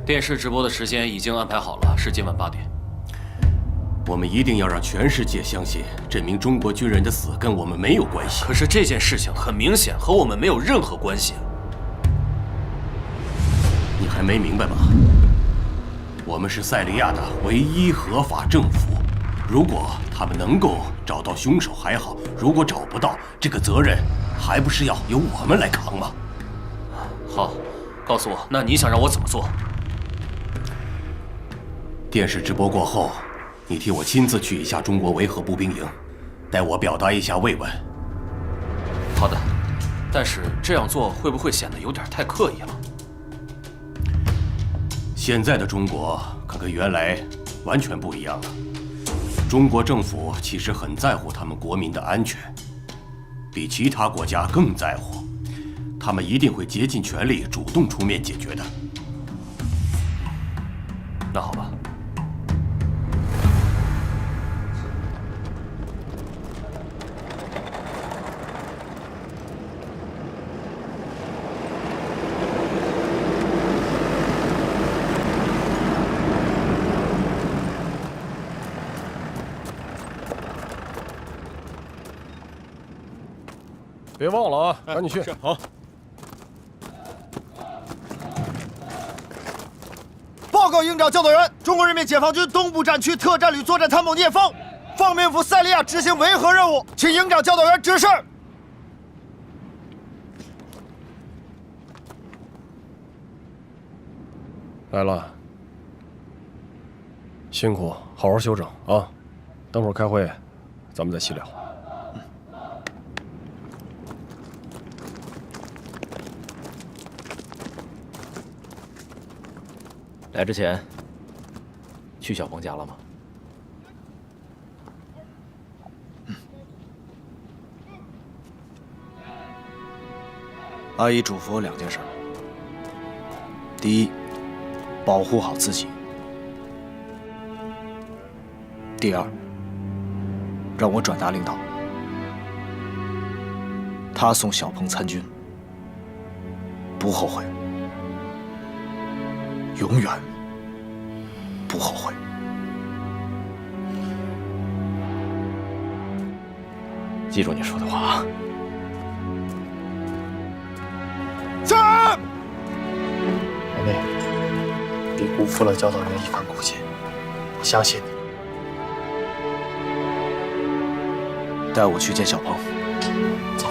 电视直播的时间已经安排好了，是今晚8点。我们一定要让全世界相信，这名中国军人的死跟我们没有关系。可是这件事情很明显和我们没有任何关系。你还没明白吗？我们是塞利亚的唯一合法政府。如果他们能够找到凶手还好，如果找不到，这个责任还不是要由我们来扛吗？好，告诉我，那你想让我怎么做？电视直播过后，你替我亲自去一下中国维和步兵营，代我表达一下慰问。好的，但是这样做会不会显得有点太刻意了？现在的中国可跟原来完全不一样了。中国政府其实很在乎他们国民的安全，比其他国家更在乎。他们一定会竭尽全力主动出面解决的。那好吧。别忘了啊，赶紧去。好。报告营长教导员，中国人民解放军东部战区特战旅作战参谋聂放，奉命赴塞利亚执行维和任务，请营长教导员指示。来了，辛苦，好好休整啊。等会儿开会，咱们再细聊。来之前，去小鹏家了吗？阿姨嘱咐我2件事：第一，保护好自己；第二，让我转达领导，他送小鹏参军，不后悔。永远不后悔。记住你说的话啊！是。老妹，别辜负了教导员一番苦心，我相信你。带我去见小鹏。走。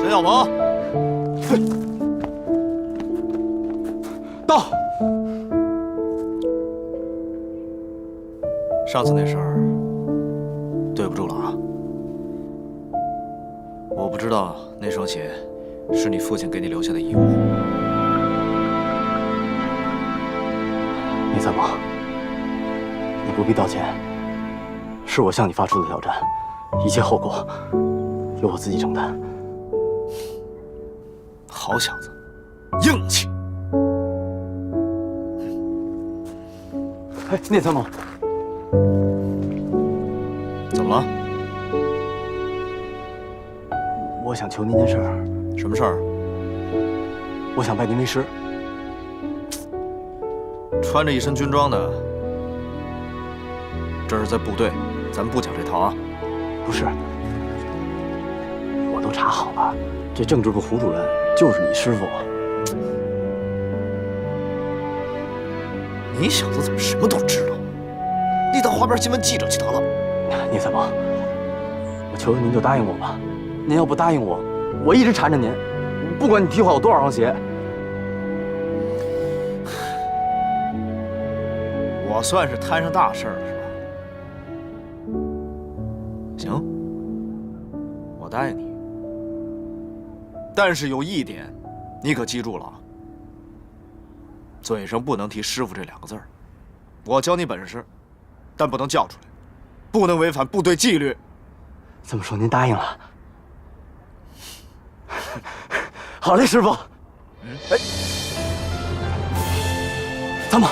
陈小鹏，到。上次那事儿，对不住了啊。我不知道那双鞋是你父亲给你留下的遗物。你怎么？你不必道歉。是我向你发出的挑战，一切后果由我自己承担。好小子，硬气！哎，聂参谋，怎么了？我想求您件事儿。什么事儿？我想拜您为师。穿着一身军装的，这是在部队，咱们不讲这套啊。不是，我都查好了，这政治部胡主任就是你师傅。你小子怎么什么都知道？你当花边新闻记者去得了。聂参谋，我求求您就答应我吧。您要不答应我，我一直缠着您，不管你踢坏我多少双鞋。我算是摊上大事了，是吧？行，我答应你。但是有一点，你可记住了啊，嘴上不能提师傅这2个字儿。我教你本事，但不能叫出来，不能违反部队纪律。这么说您答应了？好嘞，师傅。哎，参谋。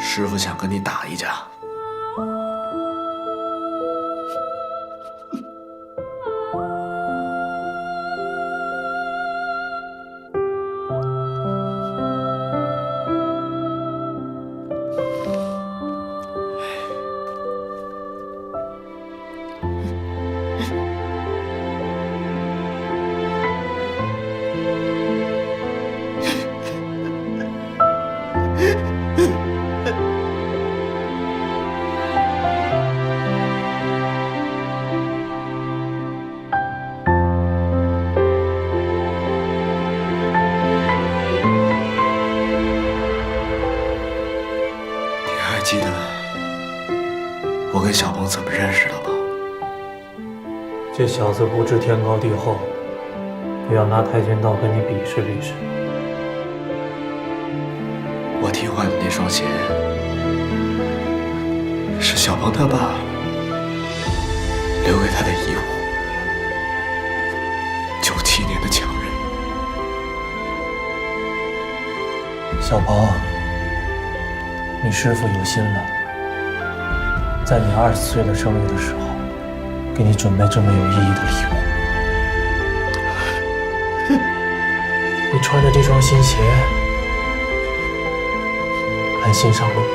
师傅想跟你打一架。这小子不知天高地厚，非要拿跆拳道跟你比试比试。我替换的那双鞋是小鹏他爸留给他的遗物，97年的强人。小鹏，你师傅有心了，在你20岁的生日的时候，给你准备这么有意义的礼物。你穿着这双新鞋，安心上路吧。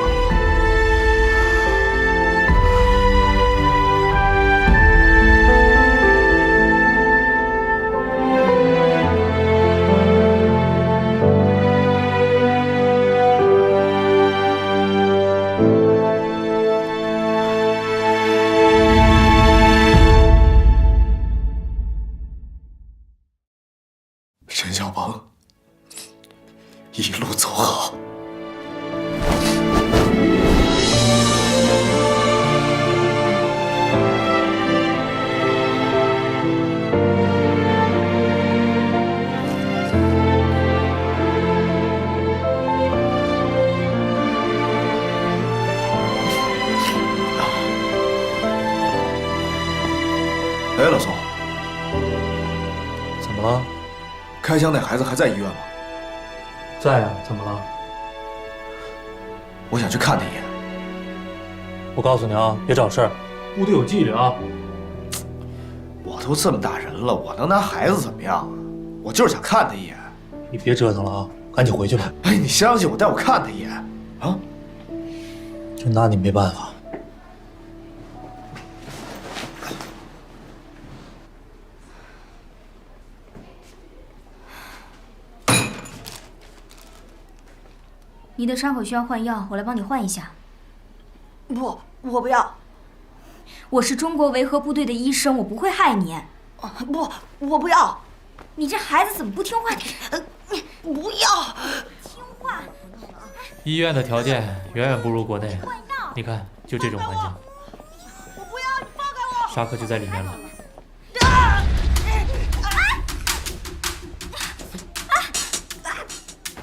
沈小鹏，一路走好。哎，老宋，怎么了？开枪那孩子还在医院吗？在啊，怎么了？我想去看他一眼。我告诉你啊，别找事儿，部队有纪律啊。我都这么大人了，我能拿孩子怎么样啊？我就是想看他一眼。你别折腾了啊，赶紧回去吧。哎，你相信我，带我看他一眼啊！就拿你没办法。你的伤口需要换药，我来帮你换一下。不，我不要。我是中国维和部队的医生，我不会害你。不，我不要。你这孩子怎么不听话？你不要听话。医院的条件远远不如国内，你看，就这种环境。我不要，你放开我！沙克就在里面了。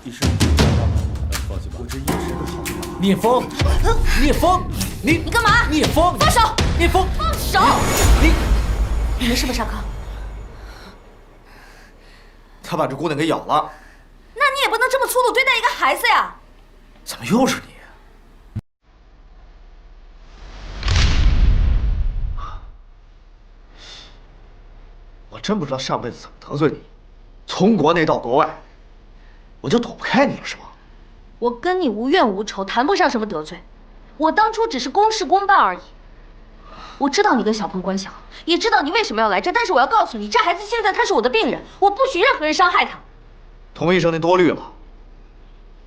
医生，放心吧，我这一直都好着呢。聂风，聂风，你干嘛？聂风，放手！聂风，放手！你没事吧，沙克？他把这姑娘给咬了。那你也不能这么粗鲁对待一个孩子呀！怎么又是你？我真不知道上辈子怎么得罪你，从国内到国外，我就躲不开你了，是吗？我跟你无怨无仇，谈不上什么得罪。我当初只是公事公办而已。我知道你跟小鹏关系好，也知道你为什么要来这，但是我要告诉你，这孩子现在他是我的病人，我不许任何人伤害他。童医生，您多虑了。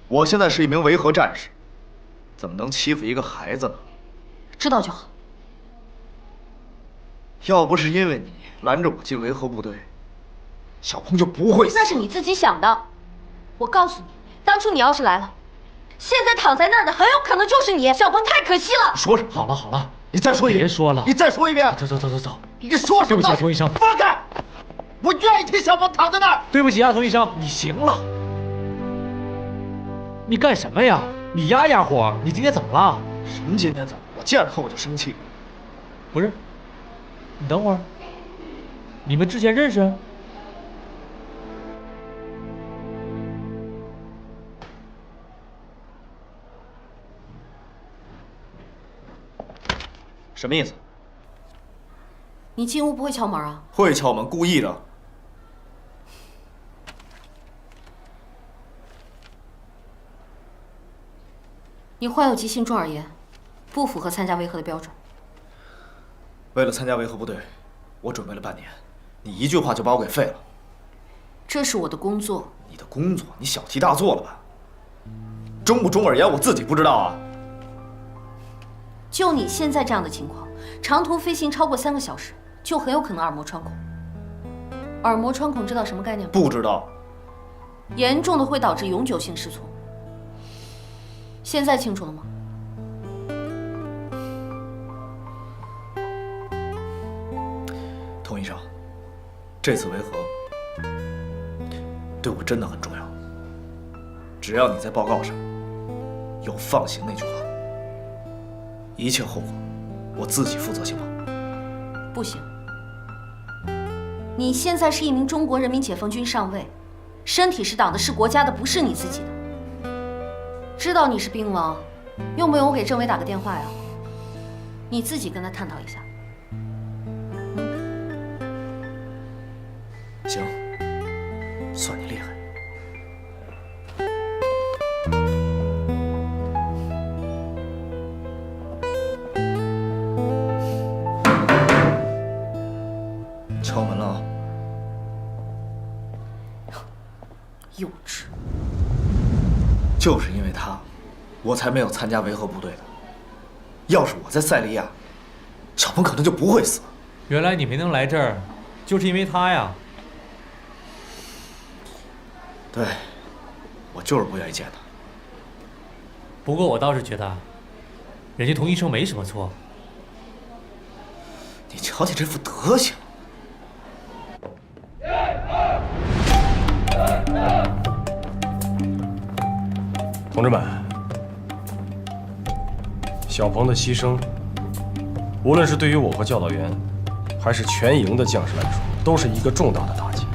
我现在是一名维和战士，怎么能欺负一个孩子呢？知道就好。要不是因为你拦着我进维和部队，小鹏就不会死。那是你自己想的。我告诉你，当初你要是来了，现在躺在那儿的很有可能就是你。小鹏太可惜了。你说什么？好了好了，你再说一遍。别说了，你再说一遍。走走走走走。你说什么？对不起啊，童医生。放开！我愿意替小鹏躺在那儿。对不起啊，童医生，你行了。你干什么呀？你压压火，你今天怎么了？什么今天怎么？我见着他我就生气。不是，你等会儿，你们之前认识？什么意思？你进屋不会敲门啊？会敲门，故意的。你患有急性中耳炎，不符合参加维和的标准。为了参加维和部队，我准备了半年，你一句话就把我给废了。这是我的工作。你的工作，你小题大做了吧？中不中耳炎我自己不知道啊。就你现在这样的情况，长途飞行超过3个小时，就很有可能耳膜穿孔。耳膜穿孔知道什么概念吗？不知道。严重的会导致永久性失聪。现在清楚了吗？童医生，这次维和对我真的很重要。只要你在报告上有放行那句话，一切后果我自己负责，行吗？不行。你现在是一名中国人民解放军上尉，身体是党的，是国家的，不是你自己的。知道你是兵王，用不用我给政委打个电话呀？你自己跟他探讨一下。行，算你厉害。敲门了啊！幼稚。就是因为他，我才没有参加维和部队的。要是我在塞利亚，小鹏可能就不会死。原来你没能来这儿，就是因为他呀。对，我就是不愿意见他。不过我倒是觉得，人家童医生没什么错。你瞧瞧这副德行！同志们，小鹏的牺牲，无论是对于我和教导员，还是全营的将士来说，都是一个重大的打击。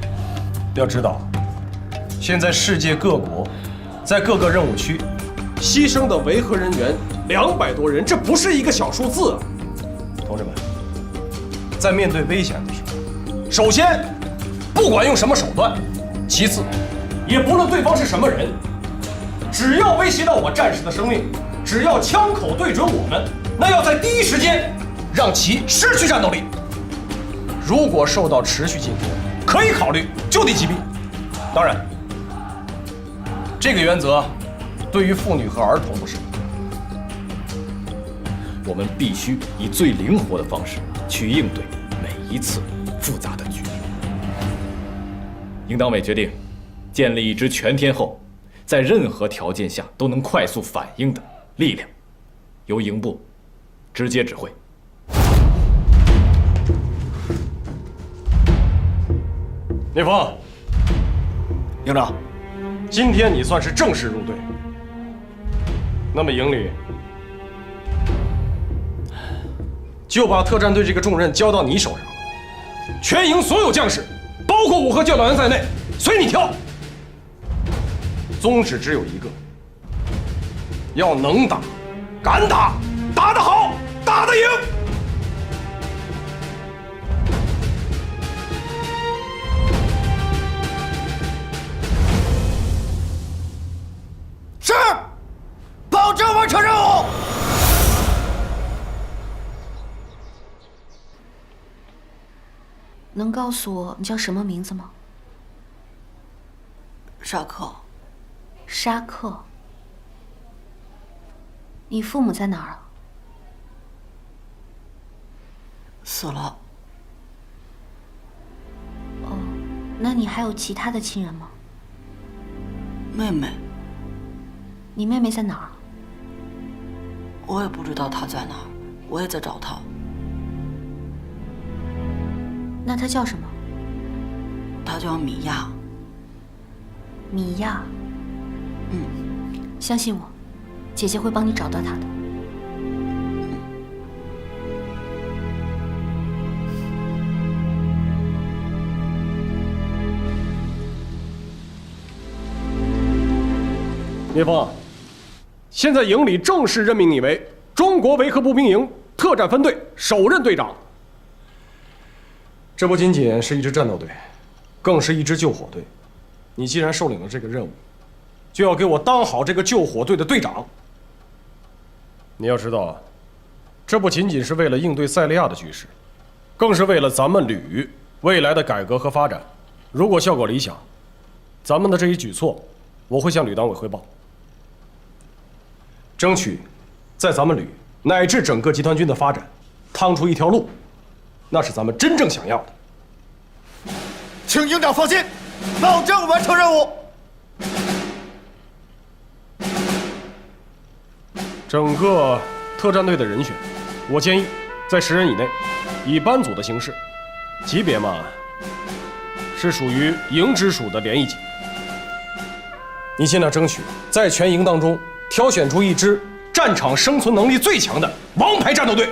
要知道，现在世界各国在各个任务区牺牲的维和人员200多人，这不是一个小数字啊！同志们，在面对危险的时候，首先不管用什么手段，其次也不论对方是什么人，只要威胁到我战士的生命，只要枪口对准我们，那要在第一时间让其失去战斗力。如果受到持续进攻，可以考虑就地击毙。当然，这个原则对于妇女和儿童不适用。我们必须以最灵活的方式去应对每一次复杂的局面。营党委决定建立一支全天候，在任何条件下都能快速反应的力量，由营部直接指挥。聂风，营长，今天你算是正式入队。那么营里就把特战队这个重任交到你手上了。全营所有将士，包括我和教导员在内，随你挑。宗旨只有一个：要能打、敢打、打得好、打得赢。是，保证完成任务。能告诉我你叫什么名字吗？沙克。沙克。你父母在哪儿啊？死了。哦，那你还有其他的亲人吗？妹妹。你妹妹在哪儿？我也不知道她在哪儿，我也在找她。那她叫什么？她叫米娅。米娅。相信我，姐姐会帮你找到她的。聂风，现在营里正式任命你为中国维和步兵营特战分队首任队长。这不仅仅是一支战斗队，更是一支救火队。你既然受领了这个任务，就要给我当好这个救火队的队长。你要知道，这不仅仅是为了应对塞利亚的局势，更是为了咱们旅未来的改革和发展。如果效果理想，咱们的这一举措，我会向旅党委汇报，争取在咱们旅乃至整个集团军的发展趟出一条路，那是咱们真正想要的。请营长放心，保证完成任务。整个特战队的人选，我建议在10人以内，以班组的形式，级别嘛，是属于营直属的连一级。你尽量争取在全营当中挑选出一支战场生存能力最强的王牌战斗队。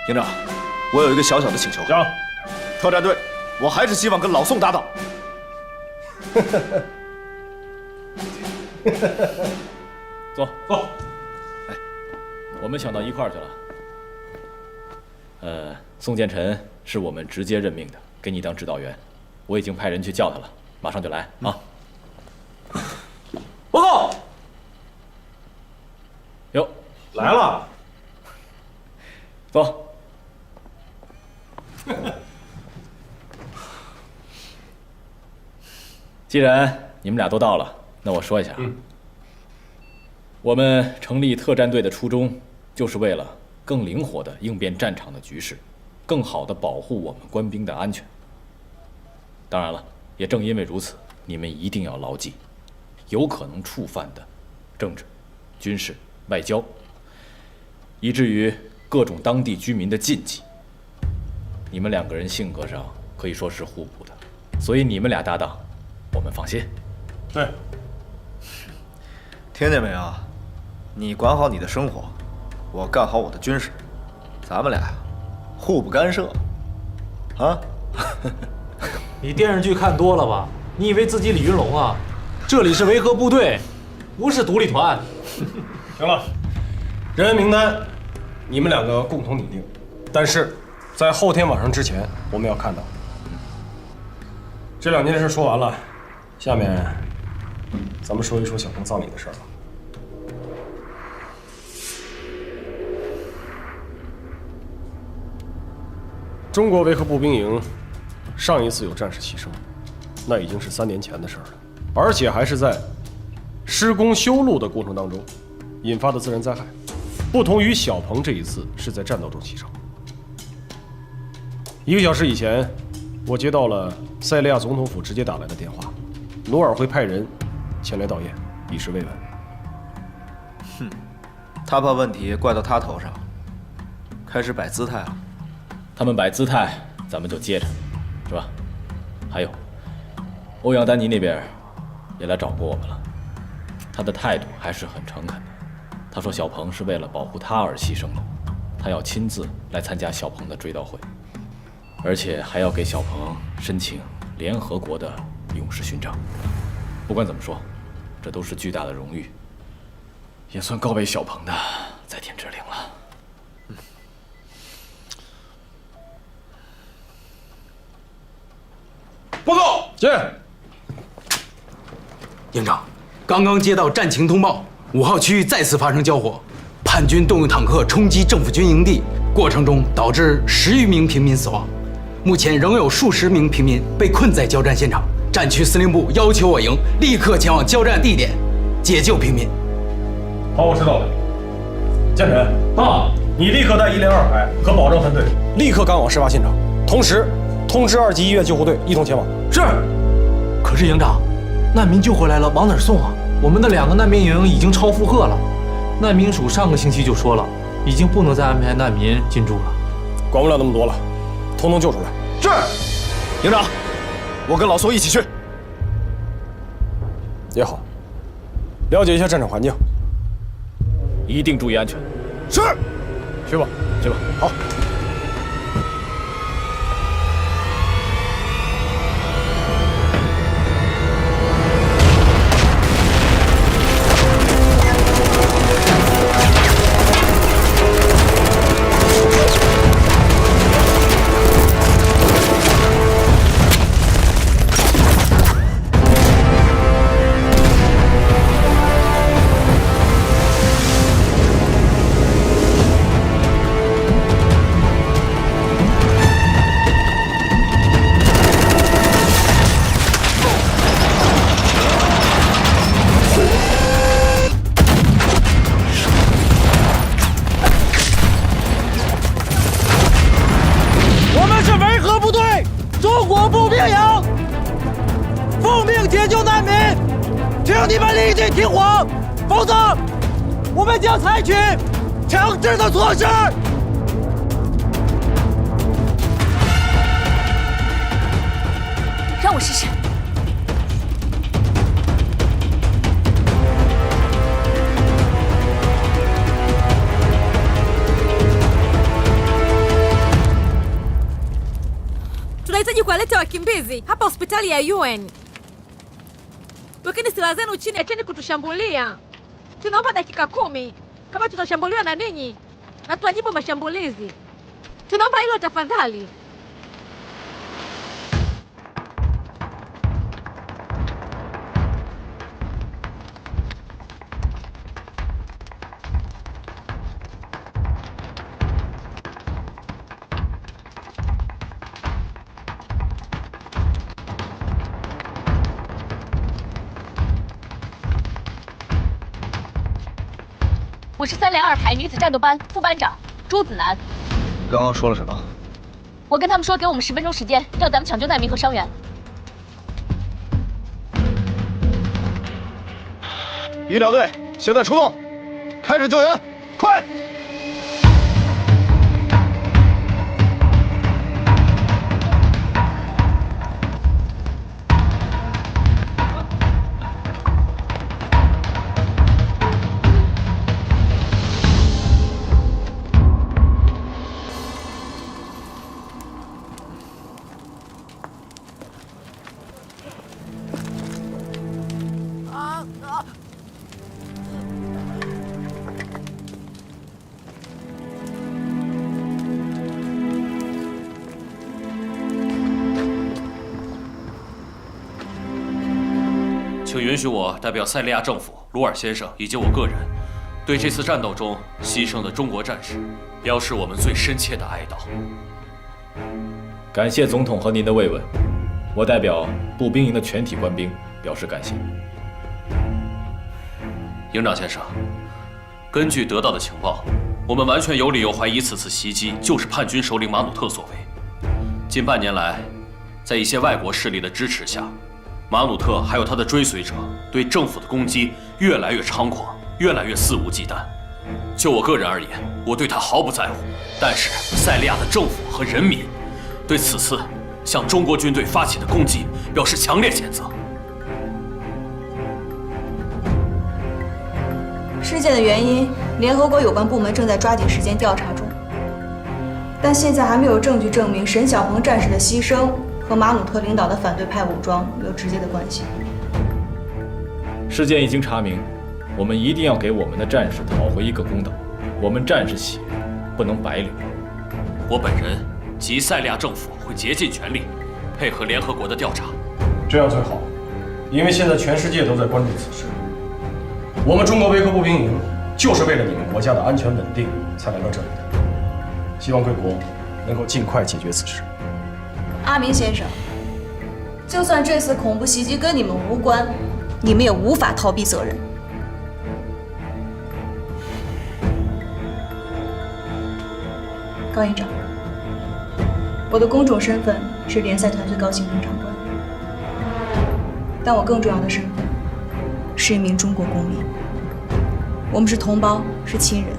营长，我有一个小小的请求。讲。特战队，我还是希望跟老宋搭档。坐。哎，我们想到一块儿去了。宋建臣是我们直接任命的，给你当指导员。我已经派人去叫他了，马上就来啊！报告。哟，来了。走。既然你们俩都到了，那我说一下，我们成立特战队的初衷，就是为了更灵活地应变战场的局势，更好地保护我们官兵的安全。当然了，也正因为如此，你们一定要牢记，有可能触犯的政治、军事、外交，以至于各种当地居民的禁忌。你们两个人性格上可以说是互补的，所以你们俩搭档，我们放心。对，听见没有？你管好你的生活，我干好我的军事，咱们俩互不干涉。啊？你电视剧看多了吧？你以为自己李云龙啊？这里是维和部队，不是独立团。行了，人员名单你们两个共同拟定，但是在后天晚上之前我们要看到。这2件事说完了，下面咱们说一说小鹏葬礼的事儿吧。中国维和步兵营上一次有战士牺牲，那已经是3年前的事儿了，而且还是在施工修路的过程当中引发的自然灾害。不同于小鹏这一次是在战斗中牺牲。1个小时以前，我接到了塞利亚总统府直接打来的电话，努尔会派人前来悼唁，以示慰问。哼，他把问题怪到他头上，开始摆姿态了。他们摆姿态，咱们就接着，是吧？还有，欧阳丹尼那边也来找过我们了，他的态度还是很诚恳的。他说小鹏是为了保护他而牺牲的，他要亲自来参加小鹏的追悼会，而且还要给小鹏申请联合国的勇士勋章。不管怎么说，这都是巨大的荣誉，也算告慰小鹏的在天之灵了。报告，见。营长，刚刚接到战情通报，5号区域再次发生交火，叛军动用坦克冲击政府军营地，过程中导致10余名平民死亡，目前仍有数十名平民被困在交战现场。战区司令部要求我营立刻前往交战地点，解救平民。好，我知道了。建臣，你立刻带1连2排和保障分队立刻赶往事发现场，同时通知2级医院救护队一同前往。是。可是营长，难民救回来了，往哪儿送啊？我们的2个难民营已经超负荷了。难民署上个星期就说了，已经不能再安排难民进驻了。管不了那么多了，统统救出来。是。营长，我跟老宋一起去。也好，了解一下战场环境，一定注意安全。是。去吧，去吧。好。停火，否则我们将采取强制的措施。试试。Tunahitaji kuwaleta wakimbizi hapa hospitali ya UN. Wekeni silaha zenu chini, acheni kutushambulia. Tunaomba dakika 10 kama tutashambuliwa na ninyi, na tuwajibu mashambulizi. Tunaomba hilo tafadhali.我是302排女子战斗班副班长朱子楠。刚刚说了什么？我跟他们说，给我们10分钟时间，让咱们抢救难民和伤员。医疗队现在出动，开始救援，快！请允许我代表塞利亚政府、鲁尔先生以及我个人，对这次战斗中牺牲的中国战士表示我们最深切的哀悼。感谢总统和您的慰问，我代表步兵营的全体官兵表示感谢。营长先生，根据得到的情报，我们完全有理由怀疑此次袭击就是叛军首领马努特所为。近半年来，在一些外国势力的支持下，马努特还有他的追随者对政府的攻击越来越猖狂，越来越肆无忌惮。就我个人而言，我对他毫不在乎。但是塞利亚的政府和人民对此次向中国军队发起的攻击表示强烈谴责。事件的原因，联合国有关部门正在抓紧时间调查中，但现在还没有证据证明沈小鹏战士的牺牲和马努特领导的反对派武装有直接的关系。事件已经查明，我们一定要给我们的战士讨回一个公道。我们战士血不能白流。我本人及塞利亚政府会竭尽全力配合联合国的调查。这样最好，因为现在全世界都在关注此事。我们中国维和步兵营就是为了你们国家的安全稳定才来到这里的，希望贵国能够尽快解决此事。阿明先生，就算这次恐怖袭击跟你们无关，你们也无法逃避责任。高营长，我的公众身份是联赛团最高行政长官，但我更重要的身份是一名中国公民。我们是同胞，是亲人。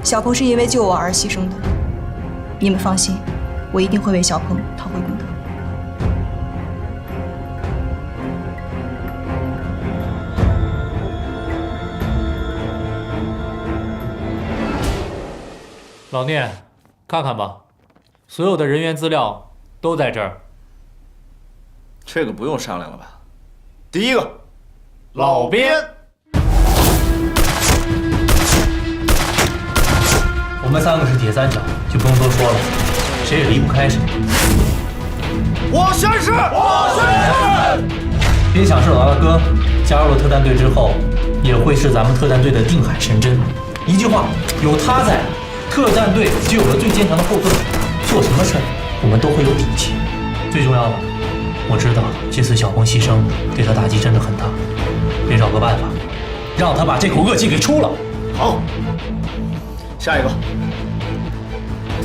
小鹏是因为救我而牺牲的，你们放心，我一定会为小鹏讨回公道。老聂，看看吧，所有的人员资料都在这儿。这个不用商量了吧？第一个，老编。我们3个是铁三角，就不用多说了，谁也离不开谁。我宣誓！我宣誓！边享受老大哥加入了特战队之后，也会是咱们特战队的定海神针。一句话，有他在，特战队就有了最坚强的后盾，做什么事儿我们都会有底气。最重要的，我知道这次小鹏牺牲对他打击真的很大，得找个办法，让他把这口恶气给出了。好，下一个，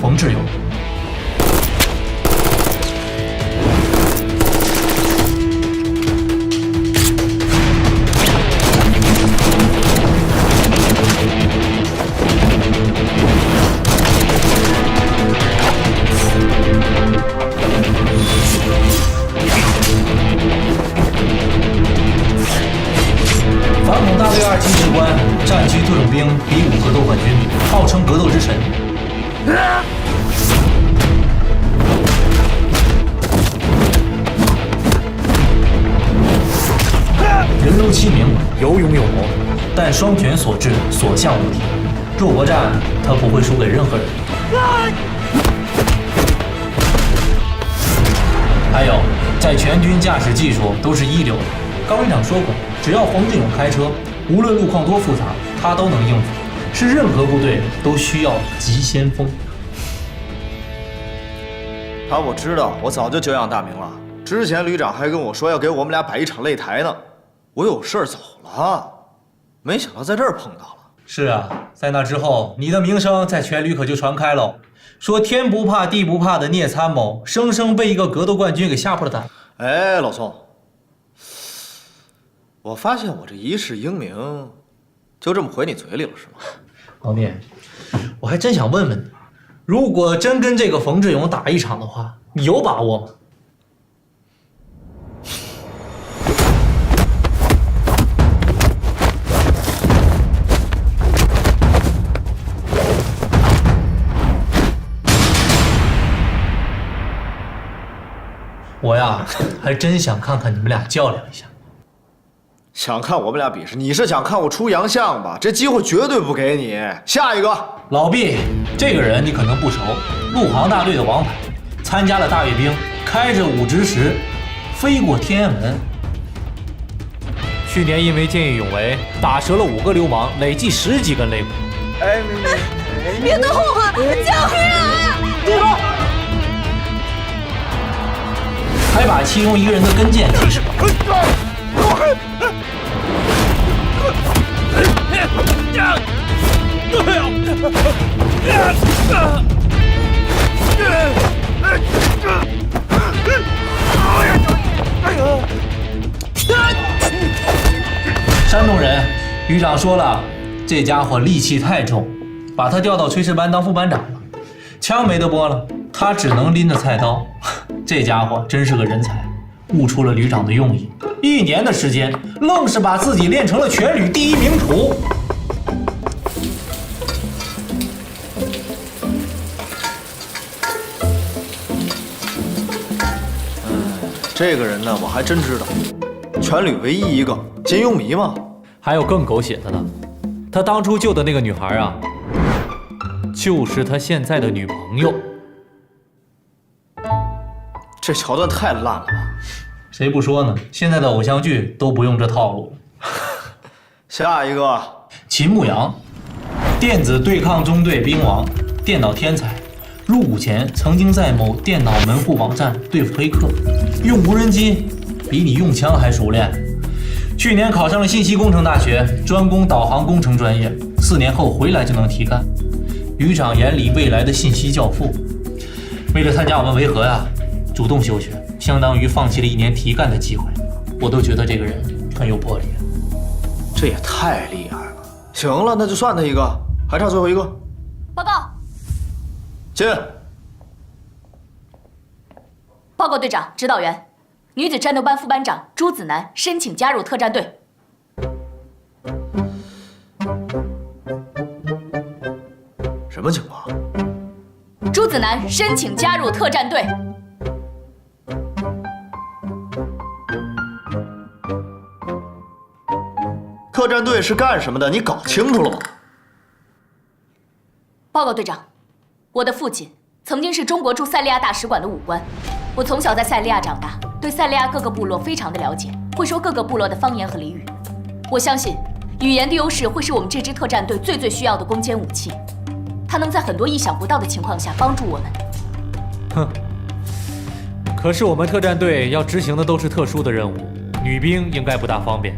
冯志勇。身如其名，有勇有谋，但双拳所至，所向无敌。肉搏战，他不会输给任何人。还有，在全军驾驶技术都是一流的。高营长说过，只要冯志勇开车，无论路况多复杂，他都能应付，是任何部队都需要的急先锋。他我知道，我早就久仰大名了。之前旅长还跟我说要给我们俩摆一场擂台呢，我有事儿走了，没想到在这儿碰到了。是啊，在那之后，你的名声在全旅可就传开喽，说天不怕地不怕的聂参谋，生生被一个格斗冠军给吓破了胆。哎，老宋，我发现我这一世英名，就这么回你嘴里了是吗？老聂，我还真想问问你，如果真跟这个冯志勇打一场的话，你有把握吗？我呀，还真想看看你们俩较量一下。想看我们俩比试？你是想看我出洋相吧？这机会绝对不给你。下一个，老毕，这个人你可能不熟，陆航大队的王牌，参加了大阅兵，开着5直10飞过天安门。去年因为见义勇为，打折了5个流氓，累计10几根肋骨。哎，别动啊！救命啊！地方。还把其中一个人的跟腱踢折。山东人，旅长说了，这家伙戾气太重，把他调到炊事班当副班长了。枪没得拨了，他只能拎着菜刀。这家伙真是个人才，悟出了旅长的用意。1年的时间，愣是把自己练成了全旅第1名厨。这个人呢，我还真知道，全旅唯一一个金庸迷嘛。还有更狗血的呢，他当初救的那个女孩啊，就是他现在的女朋友。这桥段太烂了吧？谁不说呢？现在的偶像剧都不用这套路。下一个，秦牧阳，电子对抗中队兵王，电脑天才。入伍前曾经在某电脑门户网站对付黑客，用无人机比你用枪还熟练。去年考上了信息工程大学，专攻导航工程专业，4年后回来就能提干。旅长眼里未来的信息教父。为了参加我们维和呀，主动休学，相当于放弃了1年提干的机会。我都觉得这个人很有魄力。这也太厉害了。行了，那就算他一个，还差最后一个。报告。进。报告队长、指导员，女子战斗班副班长朱子楠申请加入特战队。什么情况？朱子楠申请加入特战队。特战队是干什么的？你搞清楚了吗？报告队长，我的父亲曾经是中国驻塞利亚大使馆的武官，我从小在塞利亚长大，对塞利亚各个部落非常的了解，会说各个部落的方言和俚语。我相信，语言的优势会是我们这支特战队最需要的攻坚武器，它能在很多意想不到的情况下帮助我们。哼，可是我们特战队要执行的都是特殊的任务，女兵应该不大方便。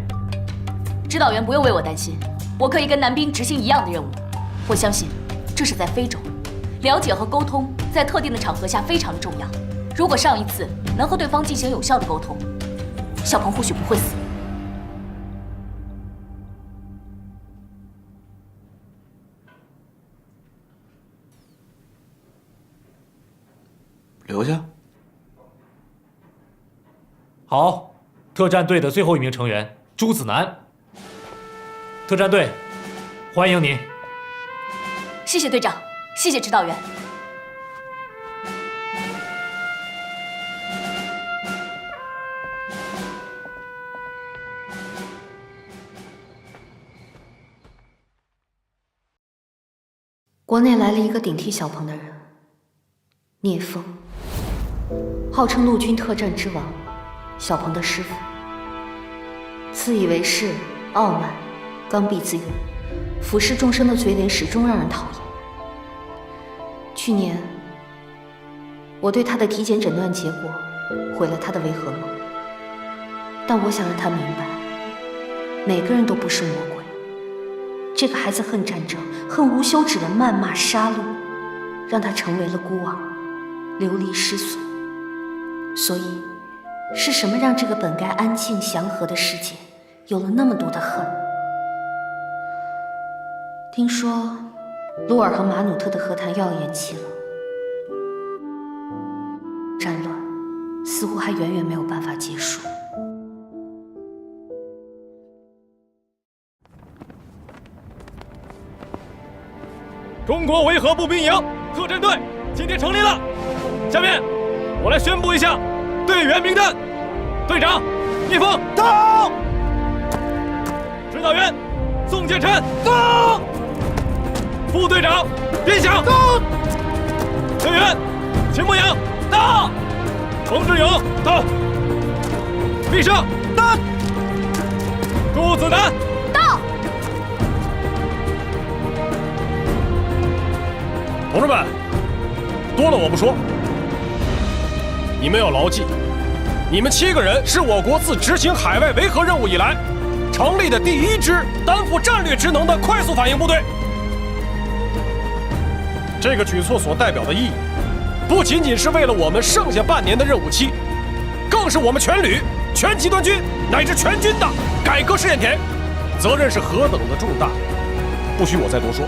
指导员不用为我担心，我可以跟男兵执行一样的任务。我相信，这是在非洲，了解和沟通在特定的场合下非常的重要。如果上一次能和对方进行有效的沟通，小鹏或许不会死。留下。好，特战队的最后1名成员朱子楠。特战队，欢迎您。谢谢队长，谢谢指导员。国内来了一个顶替小鹏的人，聂风，号称陆军特战之王，小鹏的师傅。自以为是、傲慢、刚愎自用，俯视众生的嘴脸始终让人讨厌。去年，我对他的体检诊断结果毁了他的维和梦，但我想让他明白，每个人都不是魔鬼。这个孩子恨战争，恨无休止的谩骂杀戮，让他成为了孤儿，流离失所。所以，是什么让这个本该安静祥和的世界有了那么多的恨？听说鲁尔和马努特的和谈又要延期了，战乱似乎还远远没有办法结束。中国维和步兵营特战队今天成立了。下面我来宣布一下队员名单：队长聂风到，指导员宋建琛到，副队长边响到，队员秦牧阳到，冯志勇到，毕胜到，朱子南到。同志们，多了我不说，你们要牢记，你们7个人是我国自执行海外维和任务以来成立的第1支担负战略职能的快速反应部队。这个举措所代表的意义，不仅仅是为了我们剩下半年的任务期，更是我们全旅、全集团军乃至全军的改革试验田，责任是何等的重大，不需我再多说。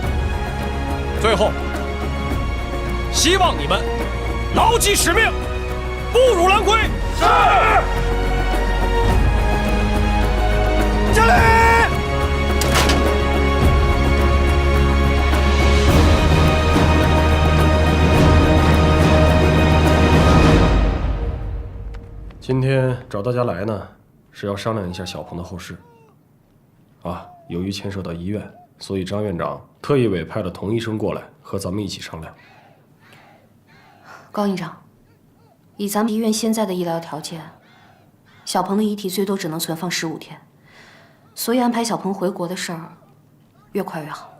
最后，希望你们牢记使命，不辱蓝盔。是。敬礼。今天找大家来呢，是要商量一下小鹏的后事。由于牵涉到医院，所以张院长特意委派了童医生过来和咱们一起商量。高院长，以咱们医院现在的医疗条件，小鹏的遗体最多只能存放15天，所以安排小鹏回国的事儿，越快越好。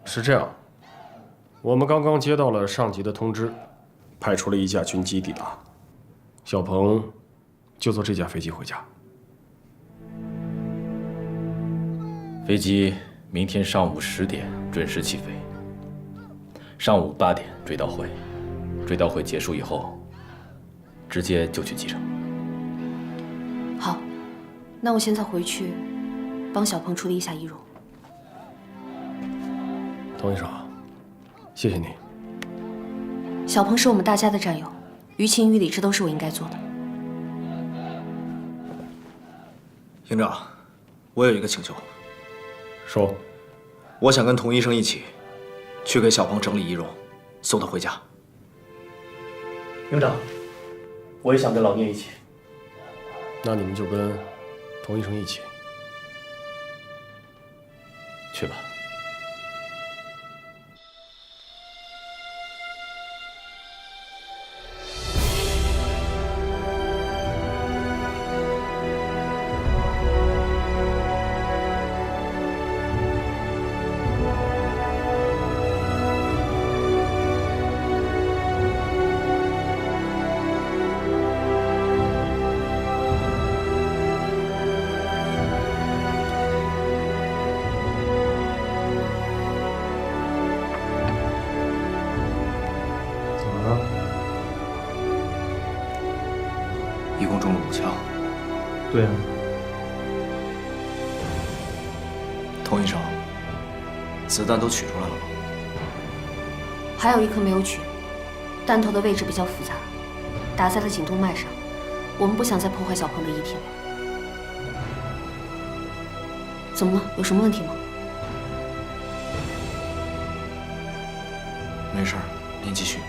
是这样，我们刚刚接到了上级的通知，派出了1架军机抵达，小鹏就坐这架飞机回家。飞机明天上午10点准时起飞，上午8点追悼会，追悼会结束以后，直接就去机场。好，那我现在回去帮小鹏处理一下遗容。童医生，谢谢你。小鹏是我们大家的战友，于情于理，这都是我应该做的。营长，我有一个请求。说。我想跟童医生一起，去给小鹏整理遗容，送他回家。营长，我也想跟老聂一起。那你们就跟童医生一起去吧。一共中了5枪。对啊。童医生，子弹都取出来了吗？还有1颗没有取，弹头的位置比较复杂，打在了颈动脉上。我们不想再破坏小鹏的遗体了。怎么了？有什么问题吗？没事儿，您继续。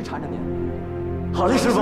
缠着您。好嘞，师傅。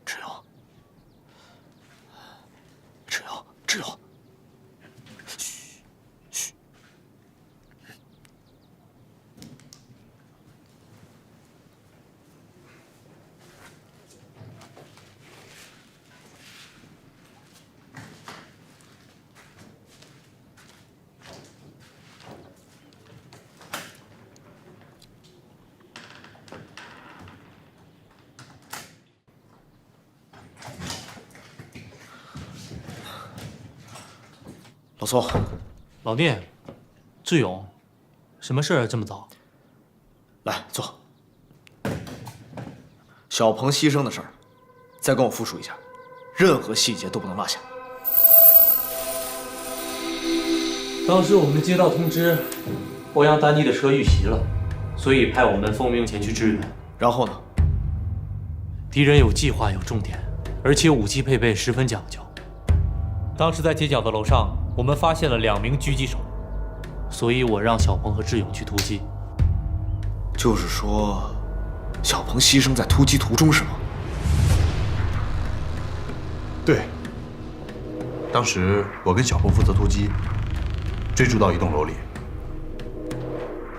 蚩尤，老宋，老聂，志勇，什么事儿这么早？来坐。小鹏牺牲的事儿，再跟我复述一下，任何细节都不能落下。当时我们接到通知，欧阳丹妮的车遇袭了，所以派我们奉命前去支援。然后呢？敌人有计划，有重点，而且武器配备十分讲究。当时在街角的楼上，我们发现了2名狙击手，所以我让小鹏和志勇去突击。就是说，小鹏牺牲在突击途中是吗？对。当时我跟小鹏负责突击，追逐到一栋楼里，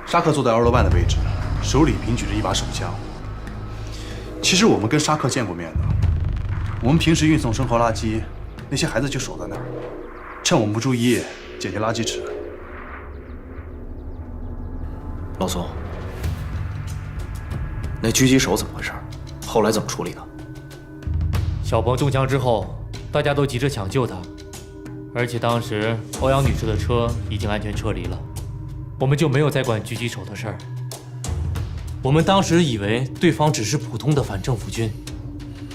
沙克坐在2楼半的位置，手里平举着一把手枪。其实我们跟沙克见过面的，我们平时运送生活垃圾，那些孩子就守在那儿，趁我们不注意捡些垃圾吃。老宋，那狙击手怎么回事？后来怎么处理的？小鹏中枪之后，大家都急着抢救他，而且当时欧阳女士的车已经安全撤离了，我们就没有再管狙击手的事儿。我们当时以为对方只是普通的反政府军，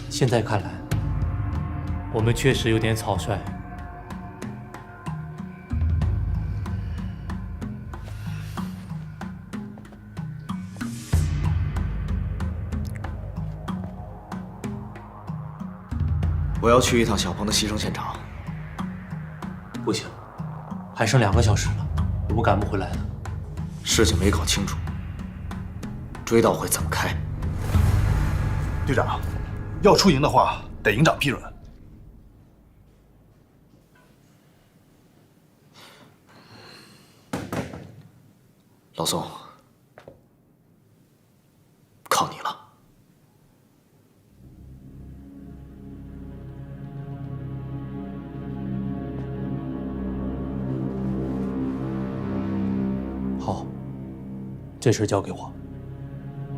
现在看来，我们确实有点草率。我要去一趟小鹏的牺牲现场。不行，还剩2个小时了，我们赶不回来了。事情没搞清楚，追悼会怎么开？队长，要出营的话，得营长批准。老宋，靠你了。好，这事交给我，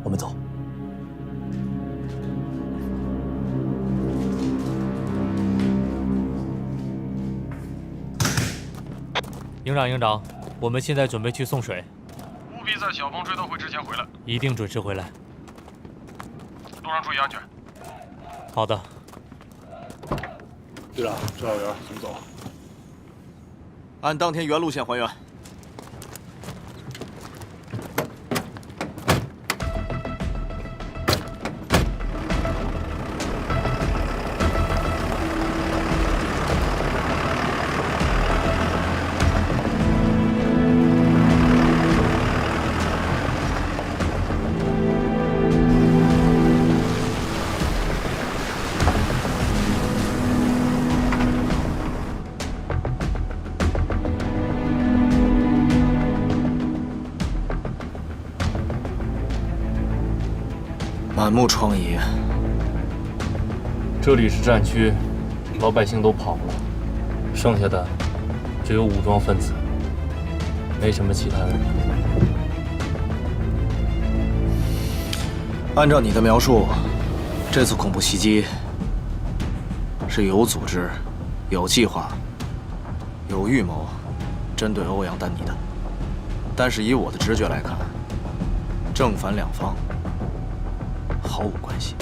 我们走。营长，我们现在准备去送水，务必在小鹏追悼会之前回来，一定准时回来。路上注意安全。好的。队长，指导员，怎么走？按当天原路线还原。满目疮痍。这里是战区，老百姓都跑了，剩下的只有武装分子。没什么其他人。按照你的描述，这次恐怖袭击是有组织、有计划、有预谋，针对欧阳丹妮的。但是以我的直觉来看，正反两方毫无关系。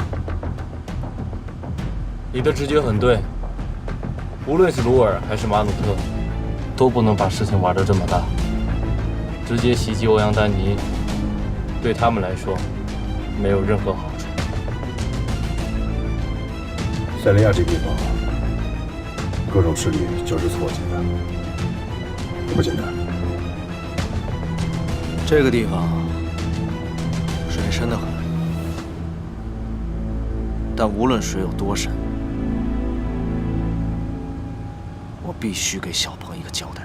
你的直觉很对，无论是鲁尔还是马努特，都不能把事情玩得这么大。直接袭击欧阳丹妮，对他们来说没有任何好处。塞利亚这个地方，各种势力交织错节，也不简单。这个地方水深得很，但无论水有多深，我必须给小鹏一个交代。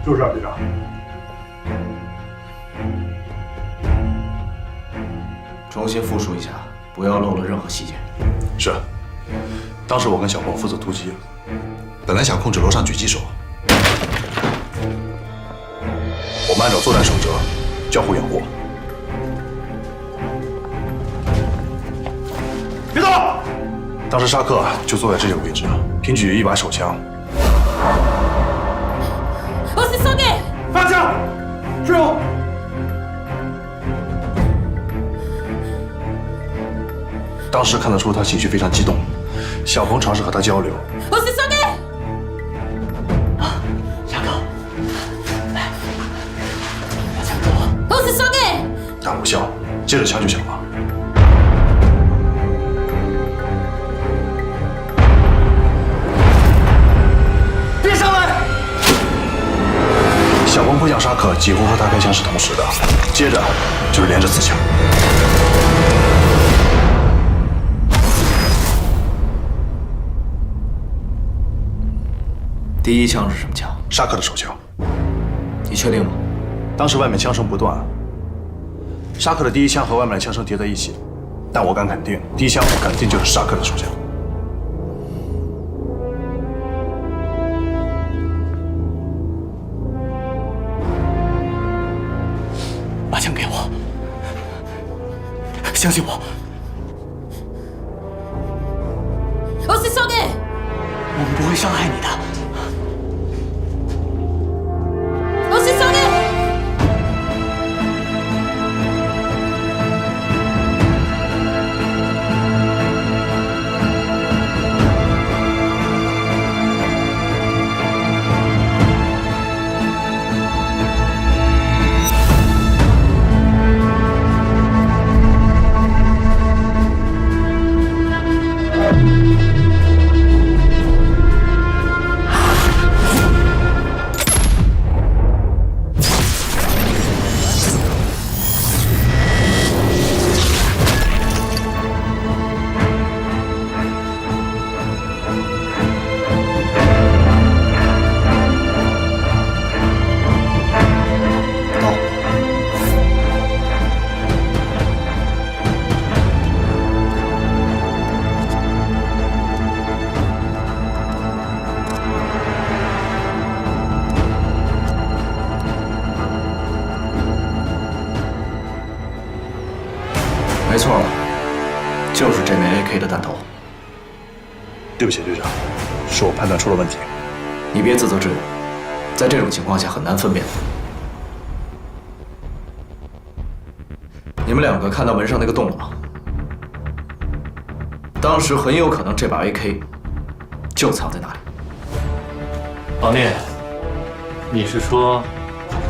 就是啊，队长。重新复述一下，不要漏了任何细节。是。当时我跟小鹏负责突击，本来想控制楼上狙击手，我们按照作战守则，交互掩护。别动！当时沙克就坐在这个位置，平举一把手枪。放下！是我。当时看得出他情绪非常激动，小鹏尝试和他交流。但无效，接着枪就响了。别上来！小鹏扑向沙克，几乎和他开枪是同时的，接着就是连着4枪。第一枪是什么枪？沙克的手枪。你确定吗？当时外面枪声不断，沙克的第一枪和外面的枪声叠在一起，但我敢肯定，第一枪肯定就是沙克的手枪。把枪给我，相信我。我们不会伤害你的。没错，就是这枚 AK 的弹头。对不起，队长，是我判断出了问题。你别自责自责，在这种情况下很难分辨。你们2个看到门上那个洞了吗？当时很有可能这把 AK 就藏在那里。老聂，你是说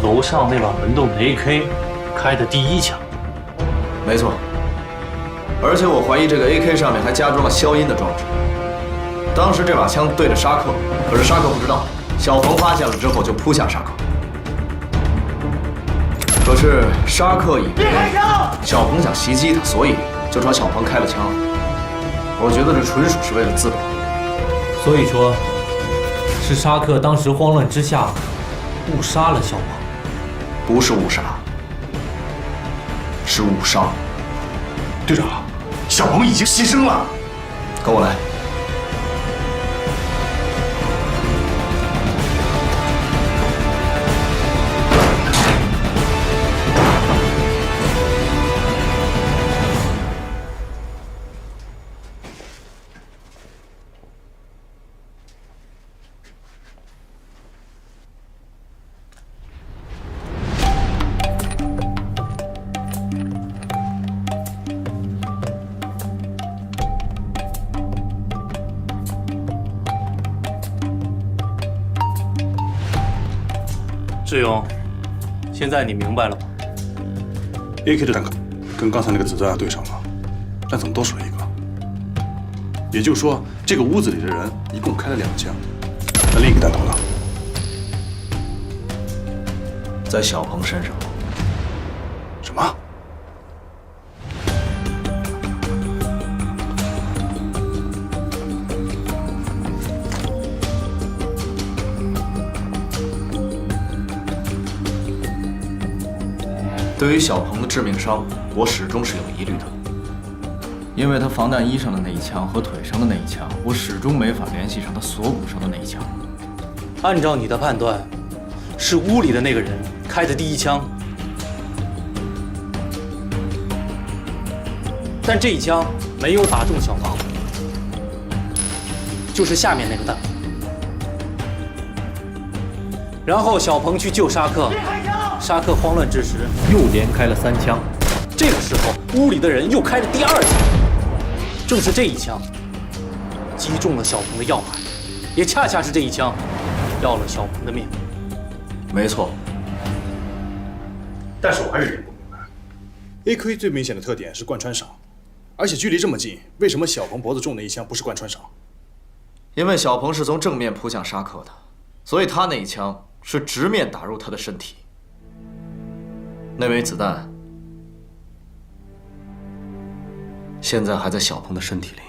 楼上那把门洞的 AK 开的第一枪？没错。而且我怀疑这个 AK 上面还加装了消音的装置。当时这把枪对着沙克，可是沙克不知道，小鹏发现了之后就扑向沙克。可是沙克以为小鹏想袭击他，所以就朝小鹏开了枪。我觉得这纯属是为了自保。所以说，是沙克当时慌乱之下误杀了小鹏。不是误杀，是误伤。队长，小鹏已经牺牲了。跟我来。志勇，现在你明白了吗 ？AK 的弹壳跟刚才那个子弹对上了，但怎么都少一个？也就是说，这个屋子里的人一共开了2枪，那另一个弹头呢？在小鹏身上。什么？对于小鹏的致命伤，我始终是有疑虑的，因为他防弹衣上的那一枪和腿上的那一枪，我始终没法联系上他锁骨上的那一枪。按照你的判断，是屋里的那个人开的第一枪，但这一枪没有打中小鹏，就是下面那个弹。然后小鹏去救沙克，沙克慌乱之时又连开了3枪，这个时候屋里的人又开了第2枪，正是这一枪击中了小鹏的要害，也恰恰是这一枪要了小鹏的命。没错，但是我还是有点不明白 ，AK 最明显的特点是贯穿伤，而且距离这么近，为什么小鹏脖子中的一枪不是贯穿伤？因为小鹏是从正面扑向沙克的，所以他那一枪是直面打入他的身体。那枚子弹现在还在小鹏的身体里。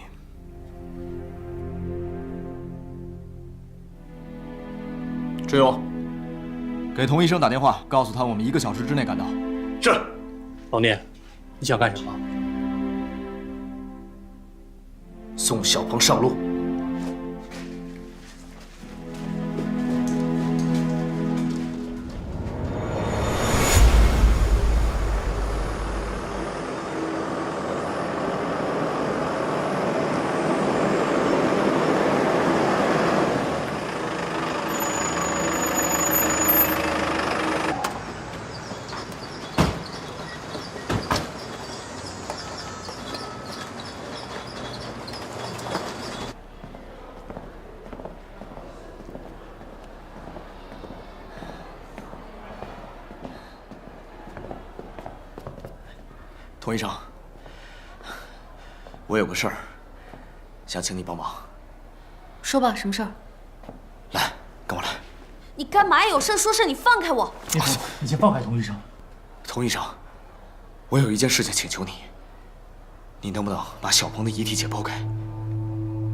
志勇，给童医生打电话，告诉他我们1个小时之内赶到。是。老聂，你想干什么？送小鹏上路。童医生，我有个事儿，想请你帮忙。说吧，什么事儿？来，跟我来。你干嘛呀？有事说事，你放开我！你先放开童医生。童医生，我有一件事情请求你，你能不能把小鹏的遗体解剖开，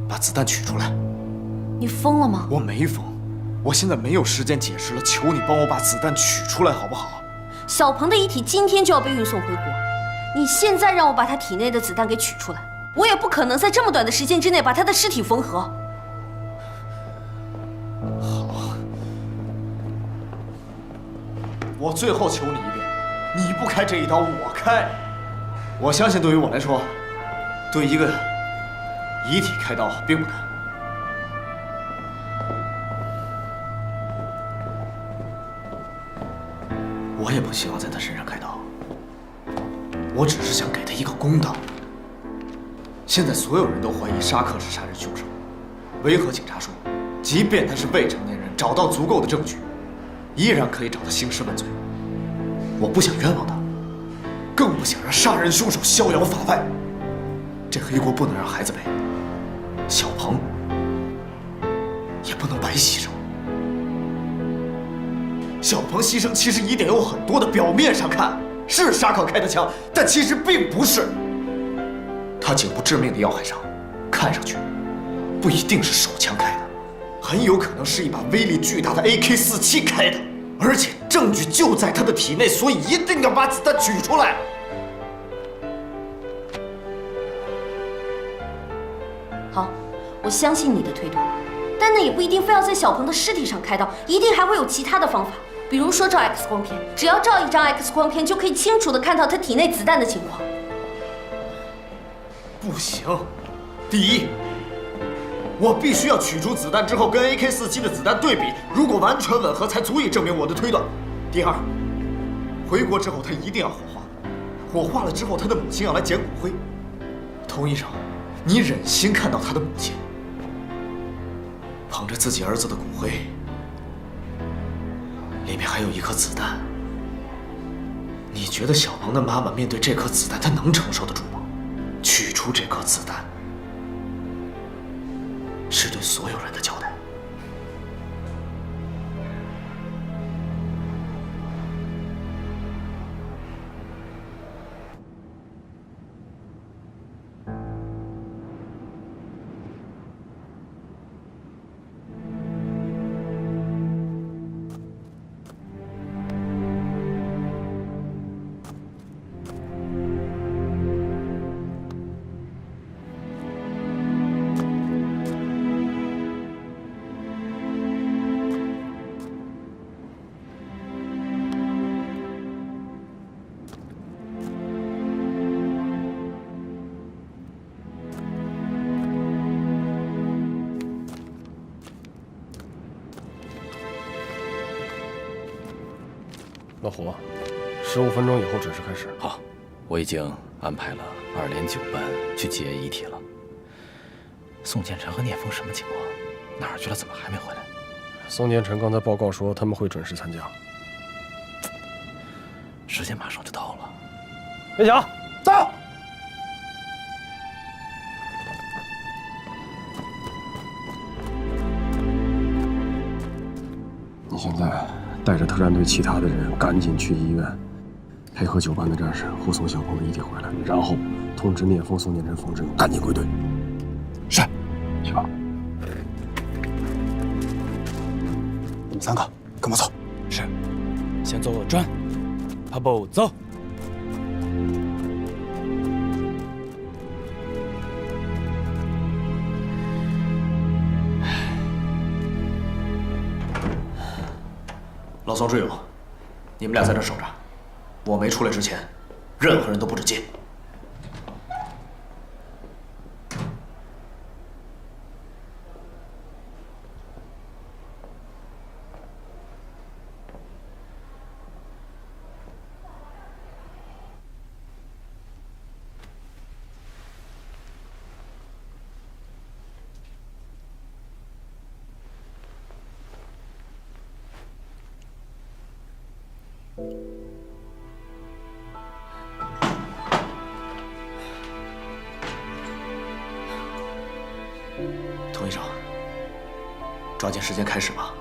把子弹取出来？你疯了吗？我没疯，我现在没有时间解释了，求你帮我把子弹取出来好不好？小鹏的遗体今天就要被运送回国，你现在让我把他体内的子弹给取出来，我也不可能在这么短的时间之内把他的尸体缝合。好，我最后求你一遍，你不开这一刀，我开。我相信对于我来说，对一个遗体开刀并不难。我也不希望在他身上开刀，我只是想给他一个公道。现在所有人都怀疑沙克是杀人凶手，维和警察说，即便他是未成年人，找到足够的证据，依然可以找他兴师问罪。我不想冤枉他，更不想让杀人凶手逍遥法外。这黑锅不能让孩子背。小鹏也不能白牺牲。小鹏牺牲其实疑点有很多的，表面上看是沙克开的枪，但其实并不是。他颈部致命的要害伤，看上去不一定是手枪开的，很有可能是一把威力巨大的 AK-47开的，而且证据就在他的体内，所以一定要把子弹取出来。好，我相信你的推断，但那也不一定非要在小鹏的尸体上开刀，一定还会有其他的方法，比如说照 X 光片，只要照一张 X 光片就可以清楚地看到他体内子弹的情况。不行，第一，我必须要取出子弹之后跟 AK-47的子弹对比，如果完全吻合，才足以证明我的推断。第二，回国之后他一定要火化，火化了之后他的母亲要来捡骨灰。童医生，你忍心看到他的母亲捧着自己儿子的骨灰，里面还有一颗子弹？你觉得小鹏的妈妈面对这颗子弹，她能承受得住吗？取出这颗子弹，是对所有人的交代。老胡，15分钟以后准时开始。好，我已经安排了2连9班去接遗体了。宋建成和聂风什么情况？哪儿去了？怎么还没回来？宋建成刚才报告说他们会准时参加。时间马上就到了。别讲，走。你现在带着特战队其他的人赶紧去医院，配合9班的战士护送小鹏的遗体回来，然后通知聂风、宋建成、冯志勇赶紧归队。是，去吧。你们3个跟我走。是，先走转，爬步走。老宋、志勇，你们俩在这守着，我没出来之前，任何人都不准进。童医生，抓紧时间开始吧。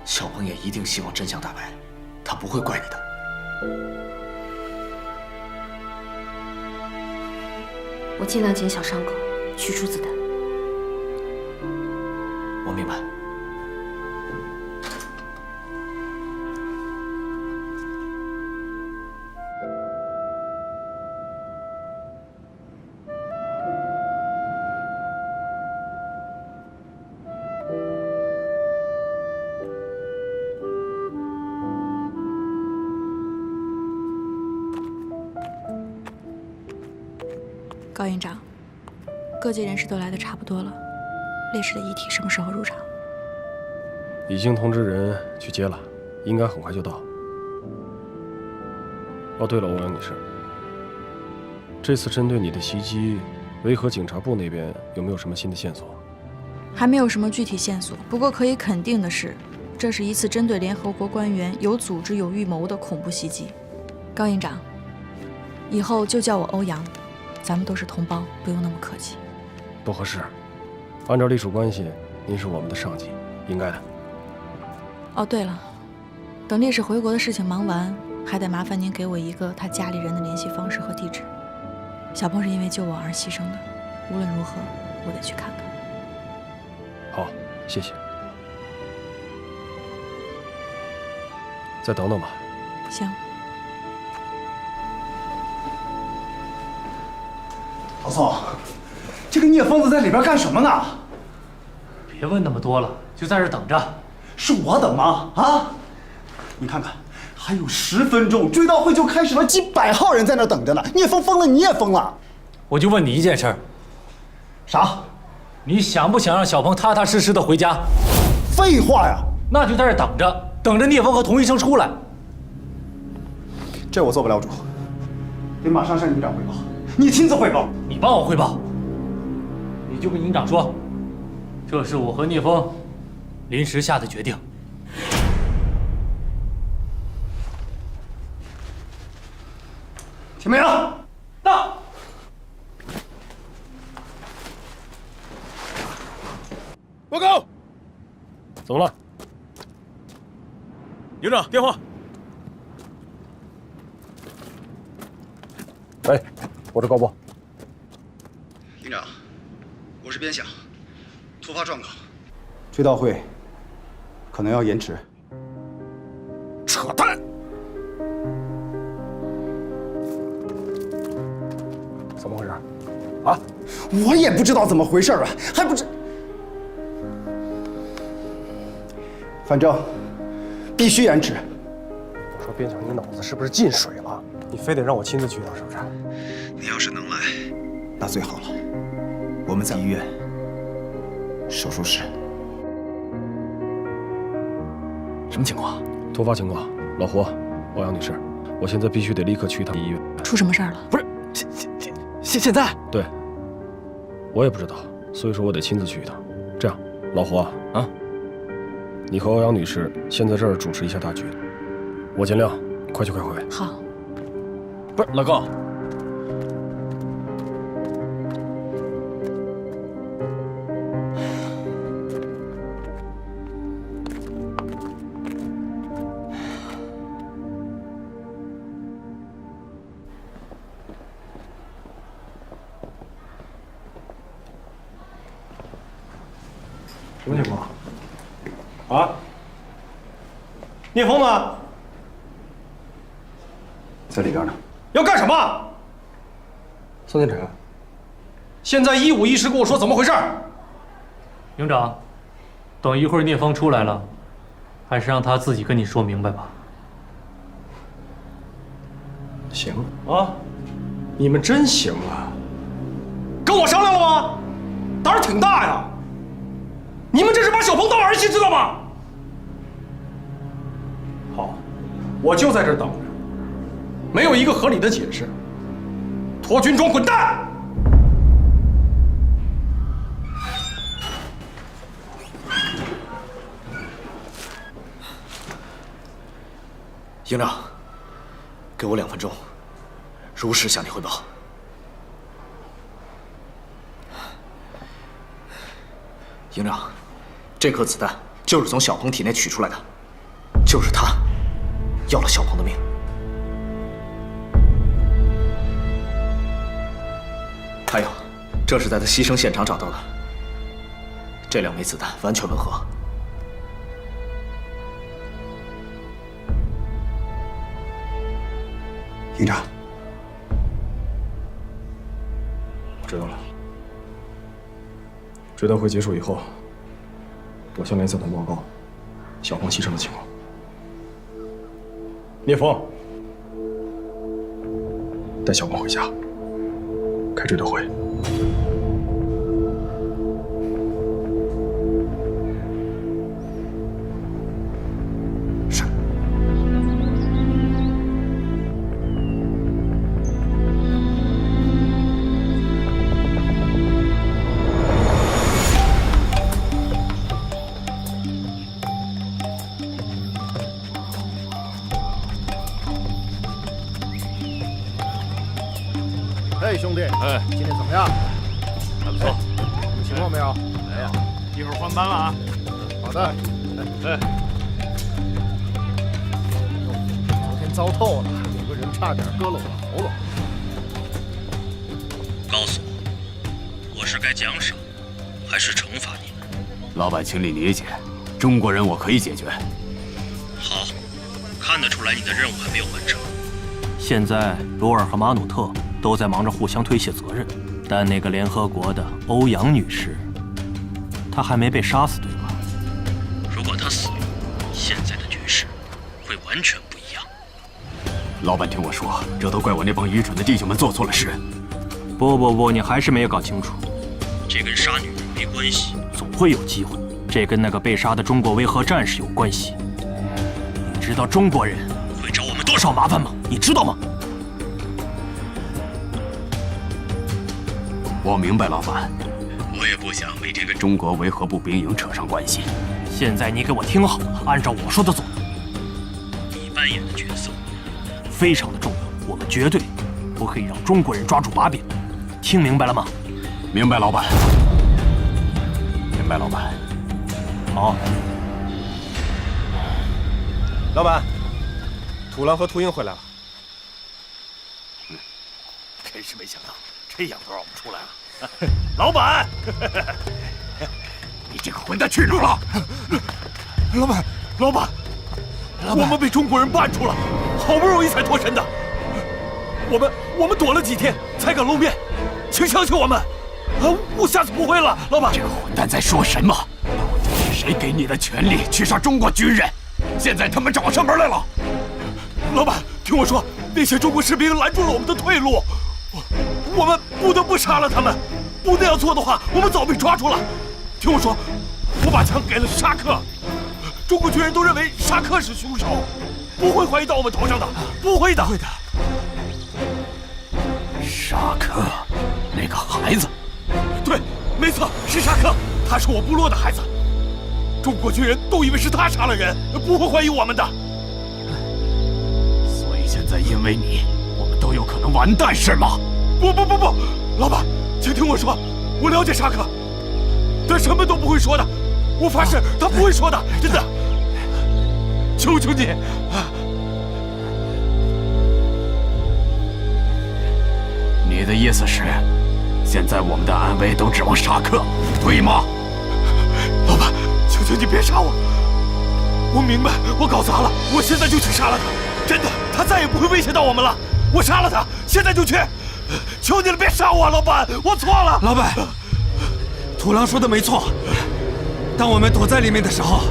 小鹏也一定希望真相大白，他不会怪你的。我尽量减小伤口，取出子弹。我明白。高营长，各界人士都来的差不多了，烈士的遗体什么时候入场？已经通知人去接了，应该很快就到。哦，对了，欧阳女士，这次针对你的袭击，维和警察部那边有没有什么新的线索？还没有什么具体线索，不过可以肯定的是，这是一次针对联合国官员有组织、有预谋的恐怖袭击。高营长，以后就叫我欧阳。咱们都是同胞，不用那么客气。不合适，按照隶属关系，您是我们的上级，应该的。哦，对了，等烈士回国的事情忙完，还得麻烦您给我一个他家里人的联系方式和地址。小鹏是因为救我而牺牲的，无论如何，我得去看看。好，谢谢。再等等吧。行。老宋，这个聂疯子在里边干什么呢？别问那么多了，就在这等着。是我等吗？啊！你看看，还有10分钟，追悼会就开始了，几百号人在那等着呢。聂疯疯了，你也疯了。我就问你一件事儿。啥？你想不想让小鹏踏踏实实的回家？废话呀！那就在这等着，等着聂风和童医生出来。这我做不了主，得马上向营长汇报。你亲自汇报。你帮我汇报。你就跟营长说，这是我和聂风临时下的决定。听没有？到。报告。怎么了？营长，电话。喂，我是高波。营长，我是边想，突发状况，追悼会可能要延迟。扯淡！怎么回事？啊？我也不知道怎么回事啊，还不知。反正必须延迟。我说边想，你脑子是不是进水了？你非得让我亲自去一趟，是不是？你要是能来，那最好了。我们在医院手术室。什么情况？突发情况，老胡、欧阳女士，我现在必须得立刻去一趟医院。出什么事儿了？不是，现在？对，我也不知道，所以说我得亲自去一趟。这样，老胡啊，你和欧阳女士先在这儿主持一下大局，我尽量快去快回。好。不是老高，什么情况？啊？聂风呢？在里边呢。要干什么？宋建成，现在一五一十跟我说怎么回事？营长，等一会儿聂风出来了，还是让他自己跟你说明白吧。行啊，你们真行啊！跟我商量了吗？胆儿挺大呀！你们这是把小鹏当儿戏，知道吗？好，我就在这儿等着，没有一个合理的解释。脱军装滚蛋！营长，给我2分钟，如实向你汇报。营长，这颗子弹就是从小鹏体内取出来的，就是他要了小鹏的命。还有，这是在他牺牲现场找到的，这2枚子弹完全吻合。营长，我知道了。追悼会结束以后，我向联赛团报告小鹏牺牲的情况。聂风，带小鹏回家，开追悼会。是。哎，兄弟，今天怎么样？还不错。有情况没有？没有。一会儿换班了啊。好的。哎，昨天糟透了，有个人差点割了我喉咙。告诉我，我是该奖赏，还是惩罚你们？老板，请你理解，中国人我可以解决。好，看得出来你的任务还没有完成。现在罗尔和马努特都在忙着互相推卸责任，但那个联合国的欧阳女士，她还没被杀死，对吧？如果她死了，现在的局势会完全不一样。老板，听我说，这都怪我那帮愚蠢的弟兄们做错了事。不，你还是没有搞清楚，这跟杀女人没关系。总会有机会。这跟那个被杀的中国维和战士有关系。你知道中国人会找我们多少麻烦吗？你知道吗？我明白，老板。我也不想每天跟中国维和部兵营扯上关系。现在你给我听好了，按照我说的做。你扮演的角色非常的重要，我们绝对不可以让中国人抓住把柄。听明白了吗？明白，老板。明白，老板。好。老板，土狼和秃鹰回来了。真是没想到，这样都让我们出来了。老板，你这个混蛋去哪儿了？老板，我们被中国人办住了，好不容易才脱身的。我们躲了几天才敢露面，请相信我们，我下次不会了。老板，这个混蛋在说什么？到底是谁给你的权利去杀中国军人？现在他们找上门来了。老板，听我说，那些中国士兵拦住了我们的退路，我们不得不杀了他们。不那样做的话，我们早被抓住了。听我说，我把枪给了沙克，中国军人都认为沙克是凶手，不会怀疑到我们头上的，不会的。沙克，那个孩子，对，没错，是沙克，他是我部落的孩子。中国军人都以为是他杀了人，不会怀疑我们的。所以现在因为你，我们都有可能完蛋，是吗？不，老板，请听我说，我了解沙克，他什么都不会说的，我发誓他不会说的，真的。求求你！你的意思是，现在我们的安危都指望沙克，对吗？老板，求求你别杀我！我明白，我搞砸了，我现在就去杀了他。真的，他再也不会威胁到我们了。我杀了他，现在就去。求你了，别杀我，老板，我错了。老板，土狼说的没错。当我们躲在里面的时候，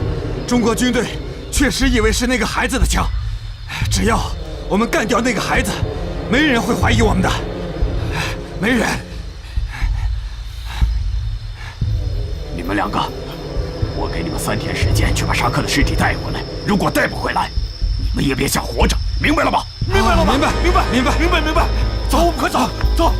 中国军队确实以为是那个孩子的枪。只要我们干掉那个孩子，没人会怀疑我们的。没人。你们两个，我给你们3天时间去把沙克的尸体带回来。如果带不回来，你们也别想活着，明白了吗？明白了吗？明白。走，我们快走，走。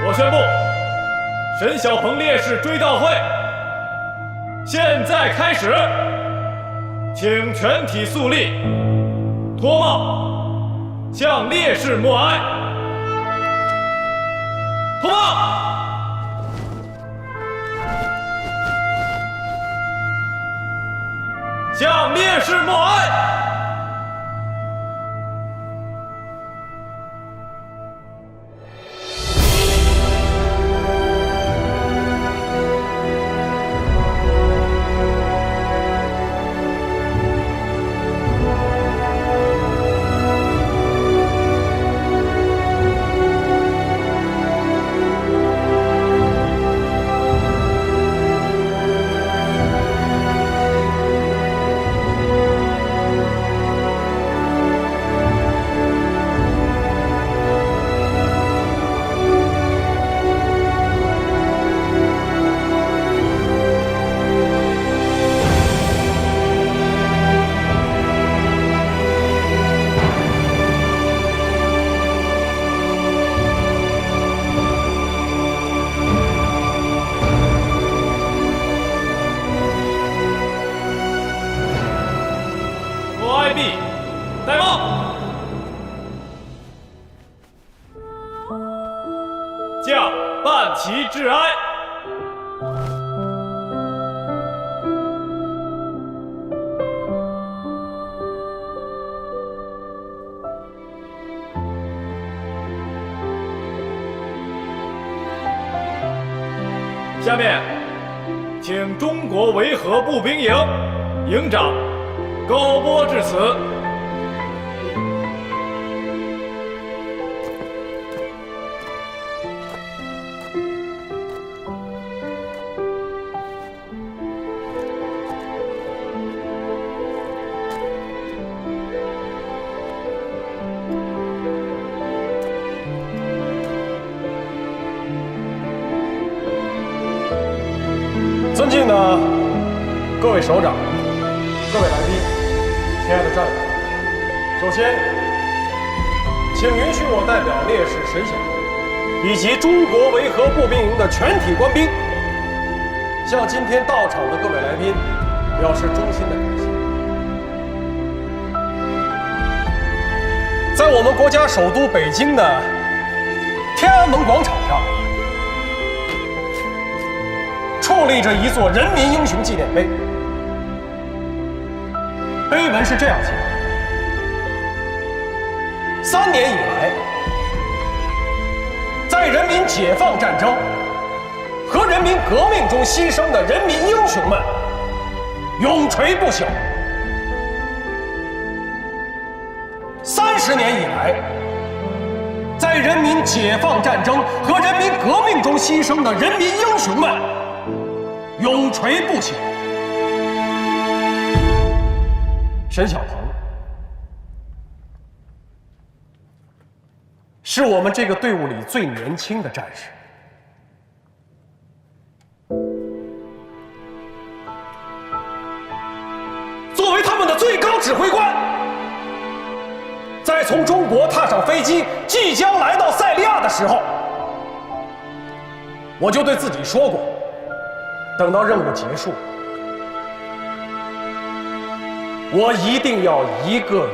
我宣布，沈小鹏烈士追悼会现在开始，请全体肃立，脱帽，向烈士默哀。脱帽，向烈士默哀。旗致哀。下面，请中国维和步兵营营长高波致辞。尊敬的各位首长、各位来宾、亲爱的战友，首先，请允许我代表烈士沈小鹏以及中国维和步兵营的全体官兵，向今天到场的各位来宾表示衷心的感谢。在我们国家首都北京的天安门广场上，矗立着一座人民英雄纪念碑，碑文是这样写的：3年以来，在人民解放战争和人民革命中牺牲的人民英雄们，永垂不朽。30年以来，在人民解放战争和人民革命中牺牲的人民英雄们，永垂不朽。沈小鹏是我们这个队伍里最年轻的战士。作为他们的最高指挥官，在从中国踏上飞机即将来到塞利亚的时候，我就对自己说过，等到任务结束，我一定要一个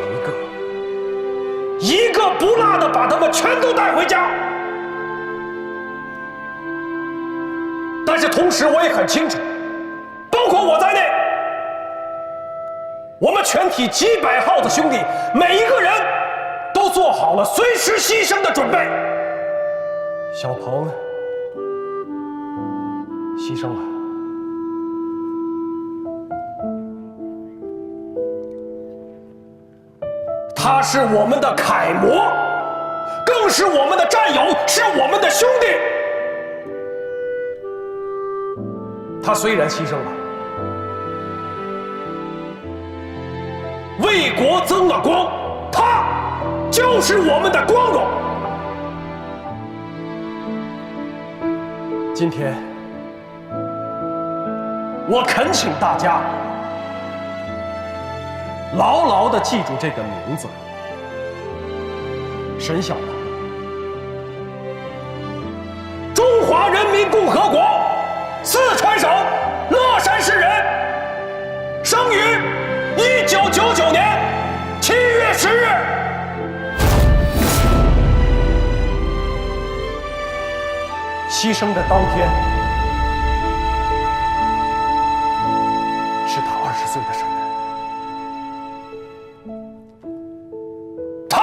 不落的把他们全都带回家。但是同时我也很清楚，包括我在内，我们全体几百号的兄弟，每一个人都做好了随时牺牲的准备。小鹏牺牲了，他是我们的楷模，更是我们的战友，是我们的兄弟。他虽然牺牲了，为国增了光，他就是我们的光荣。今天，我恳请大家牢牢地记住这个名字：沈小鹏，中华人民共和国四川省乐山市人，生于1999年7月10日。牺牲的当天，是他20岁的生日。他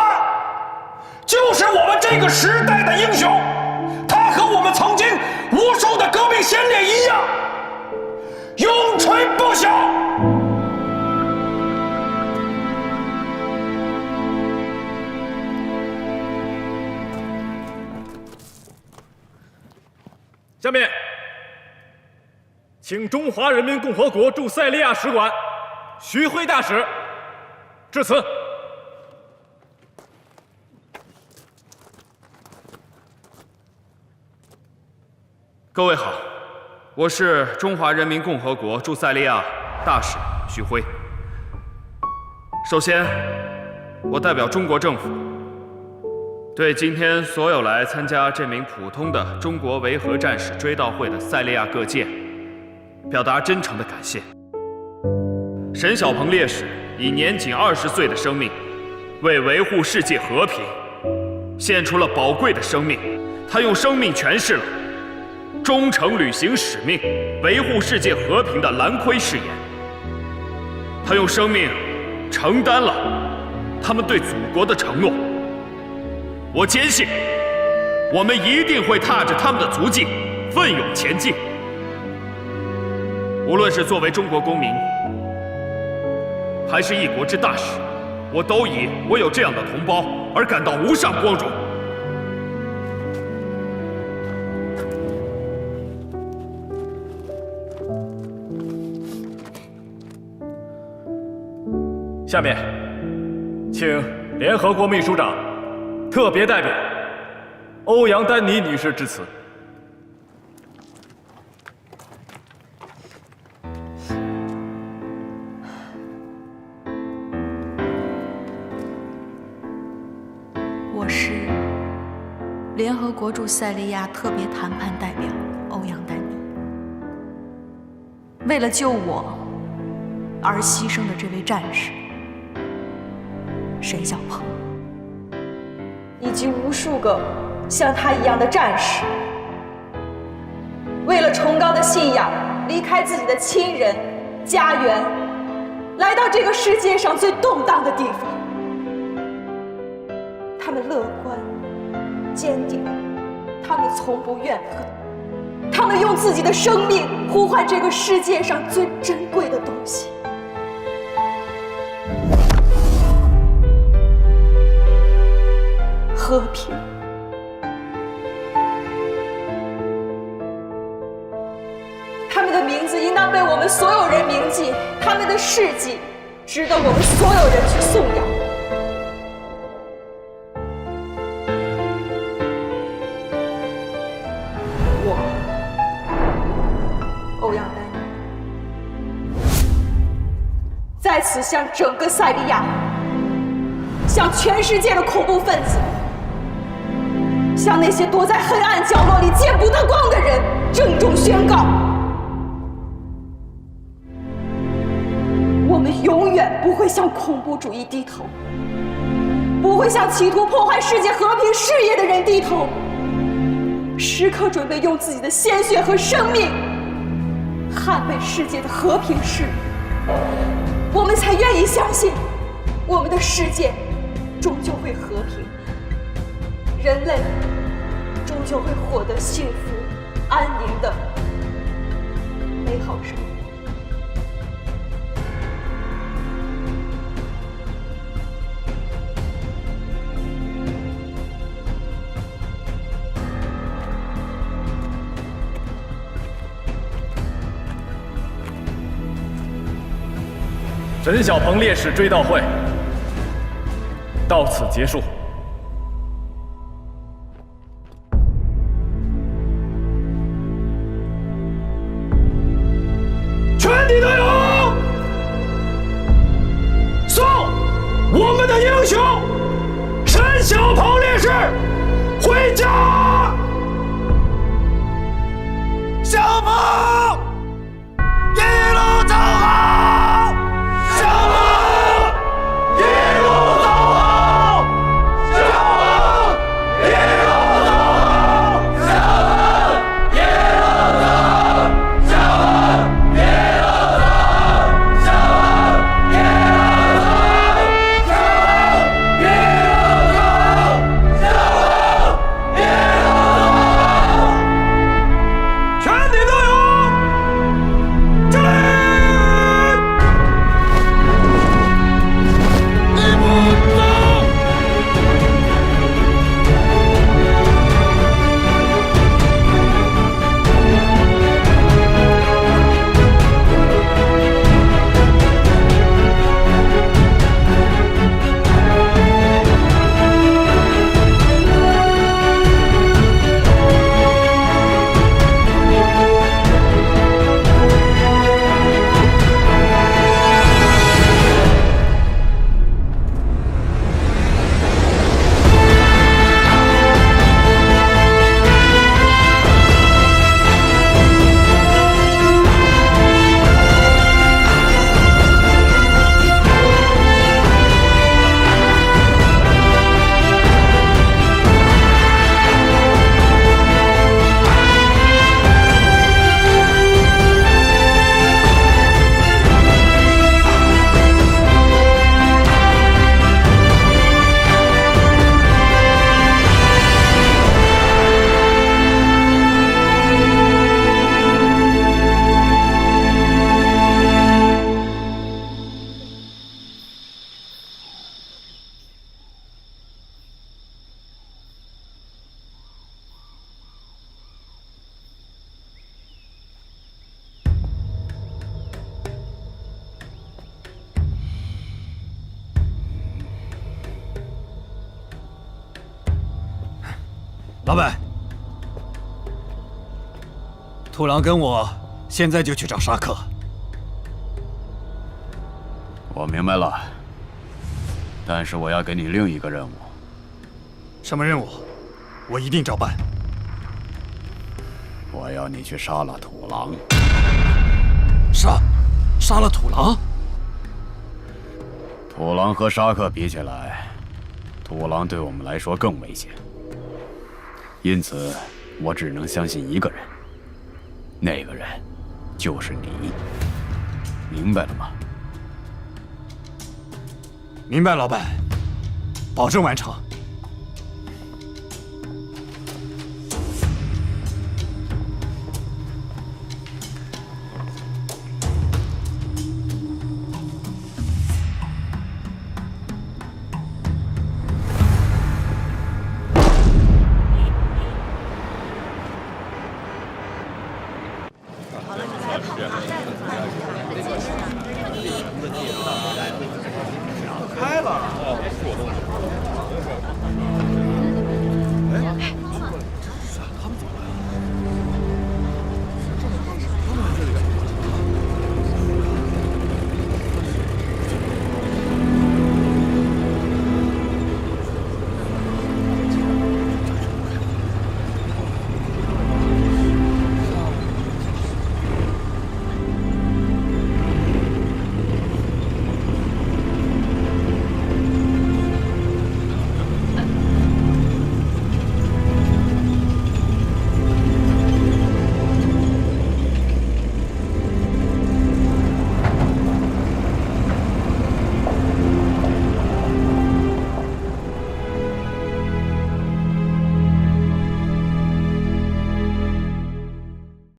就是我们这个时代的英雄，他和我们曾经无数的革命先烈一样，永垂不朽。下面，请中华人民共和国驻塞利亚使馆徐辉大使致辞。各位好，我是中华人民共和国驻塞利亚大使徐辉。首先，我代表中国政府，对今天所有来参加这名普通的中国维和战士追悼会的塞利亚各界，表达真诚的感谢。沈小鹏烈士以年仅20岁的生命，为维护世界和平，献出了宝贵的生命。他用生命诠释了忠诚履行使命，维护世界和平的蓝盔誓言。他用生命承担了他们对祖国的承诺。我坚信，我们一定会踏着他们的足迹，奋勇前进。无论是作为中国公民，还是一国之大使，我都以我有这样的同胞而感到无上光荣。下面，请联合国秘书长特别代表欧阳丹妮女士致辞。我是联合国驻塞利亚特别谈判代表欧阳丹妮。为了救我而牺牲的这位战士沈小鹏，以及无数个像他一样的战士，为了崇高的信仰，离开自己的亲人、家园，来到这个世界上最动荡的地方。他们乐观、坚定，他们从不怨恨，他们用自己的生命呼唤这个世界上最珍贵的东西。和平。他们的名字应当被我们所有人铭记，他们的事迹值得我们所有人去颂扬。我，欧阳丹妮，在此向整个塞利亚，向全世界的恐怖分子，向那些躲在黑暗角落里见不得光的人，郑重宣告：我们永远不会向恐怖主义低头，不会向企图破坏世界和平事业的人低头，时刻准备用自己的鲜血和生命捍卫世界的和平事业。我们才愿意相信，我们的世界终究会和平，人类终究会获得幸福、安宁的美好生活。沈小鹏烈士追悼会到此结束。全体队伍，送我们的英雄沈小鹏烈士回家。小鹏，一路走好！小鹏，一路走好！小鹏，一路走好！小鹏，一路走好！小鹏，一路走好！小鹏，一路走好！小鹏，一路走好！小鹏。老板，土狼跟我现在就去找沙克。我明白了，但是我要给你另一个任务。什么任务？我一定照办。我要你去杀了土狼。杀了土狼？土狼和沙克比起来，土狼对我们来说更危险，因此我只能相信一个人，那个人就是你，明白了吗？明白，老板，保证完成。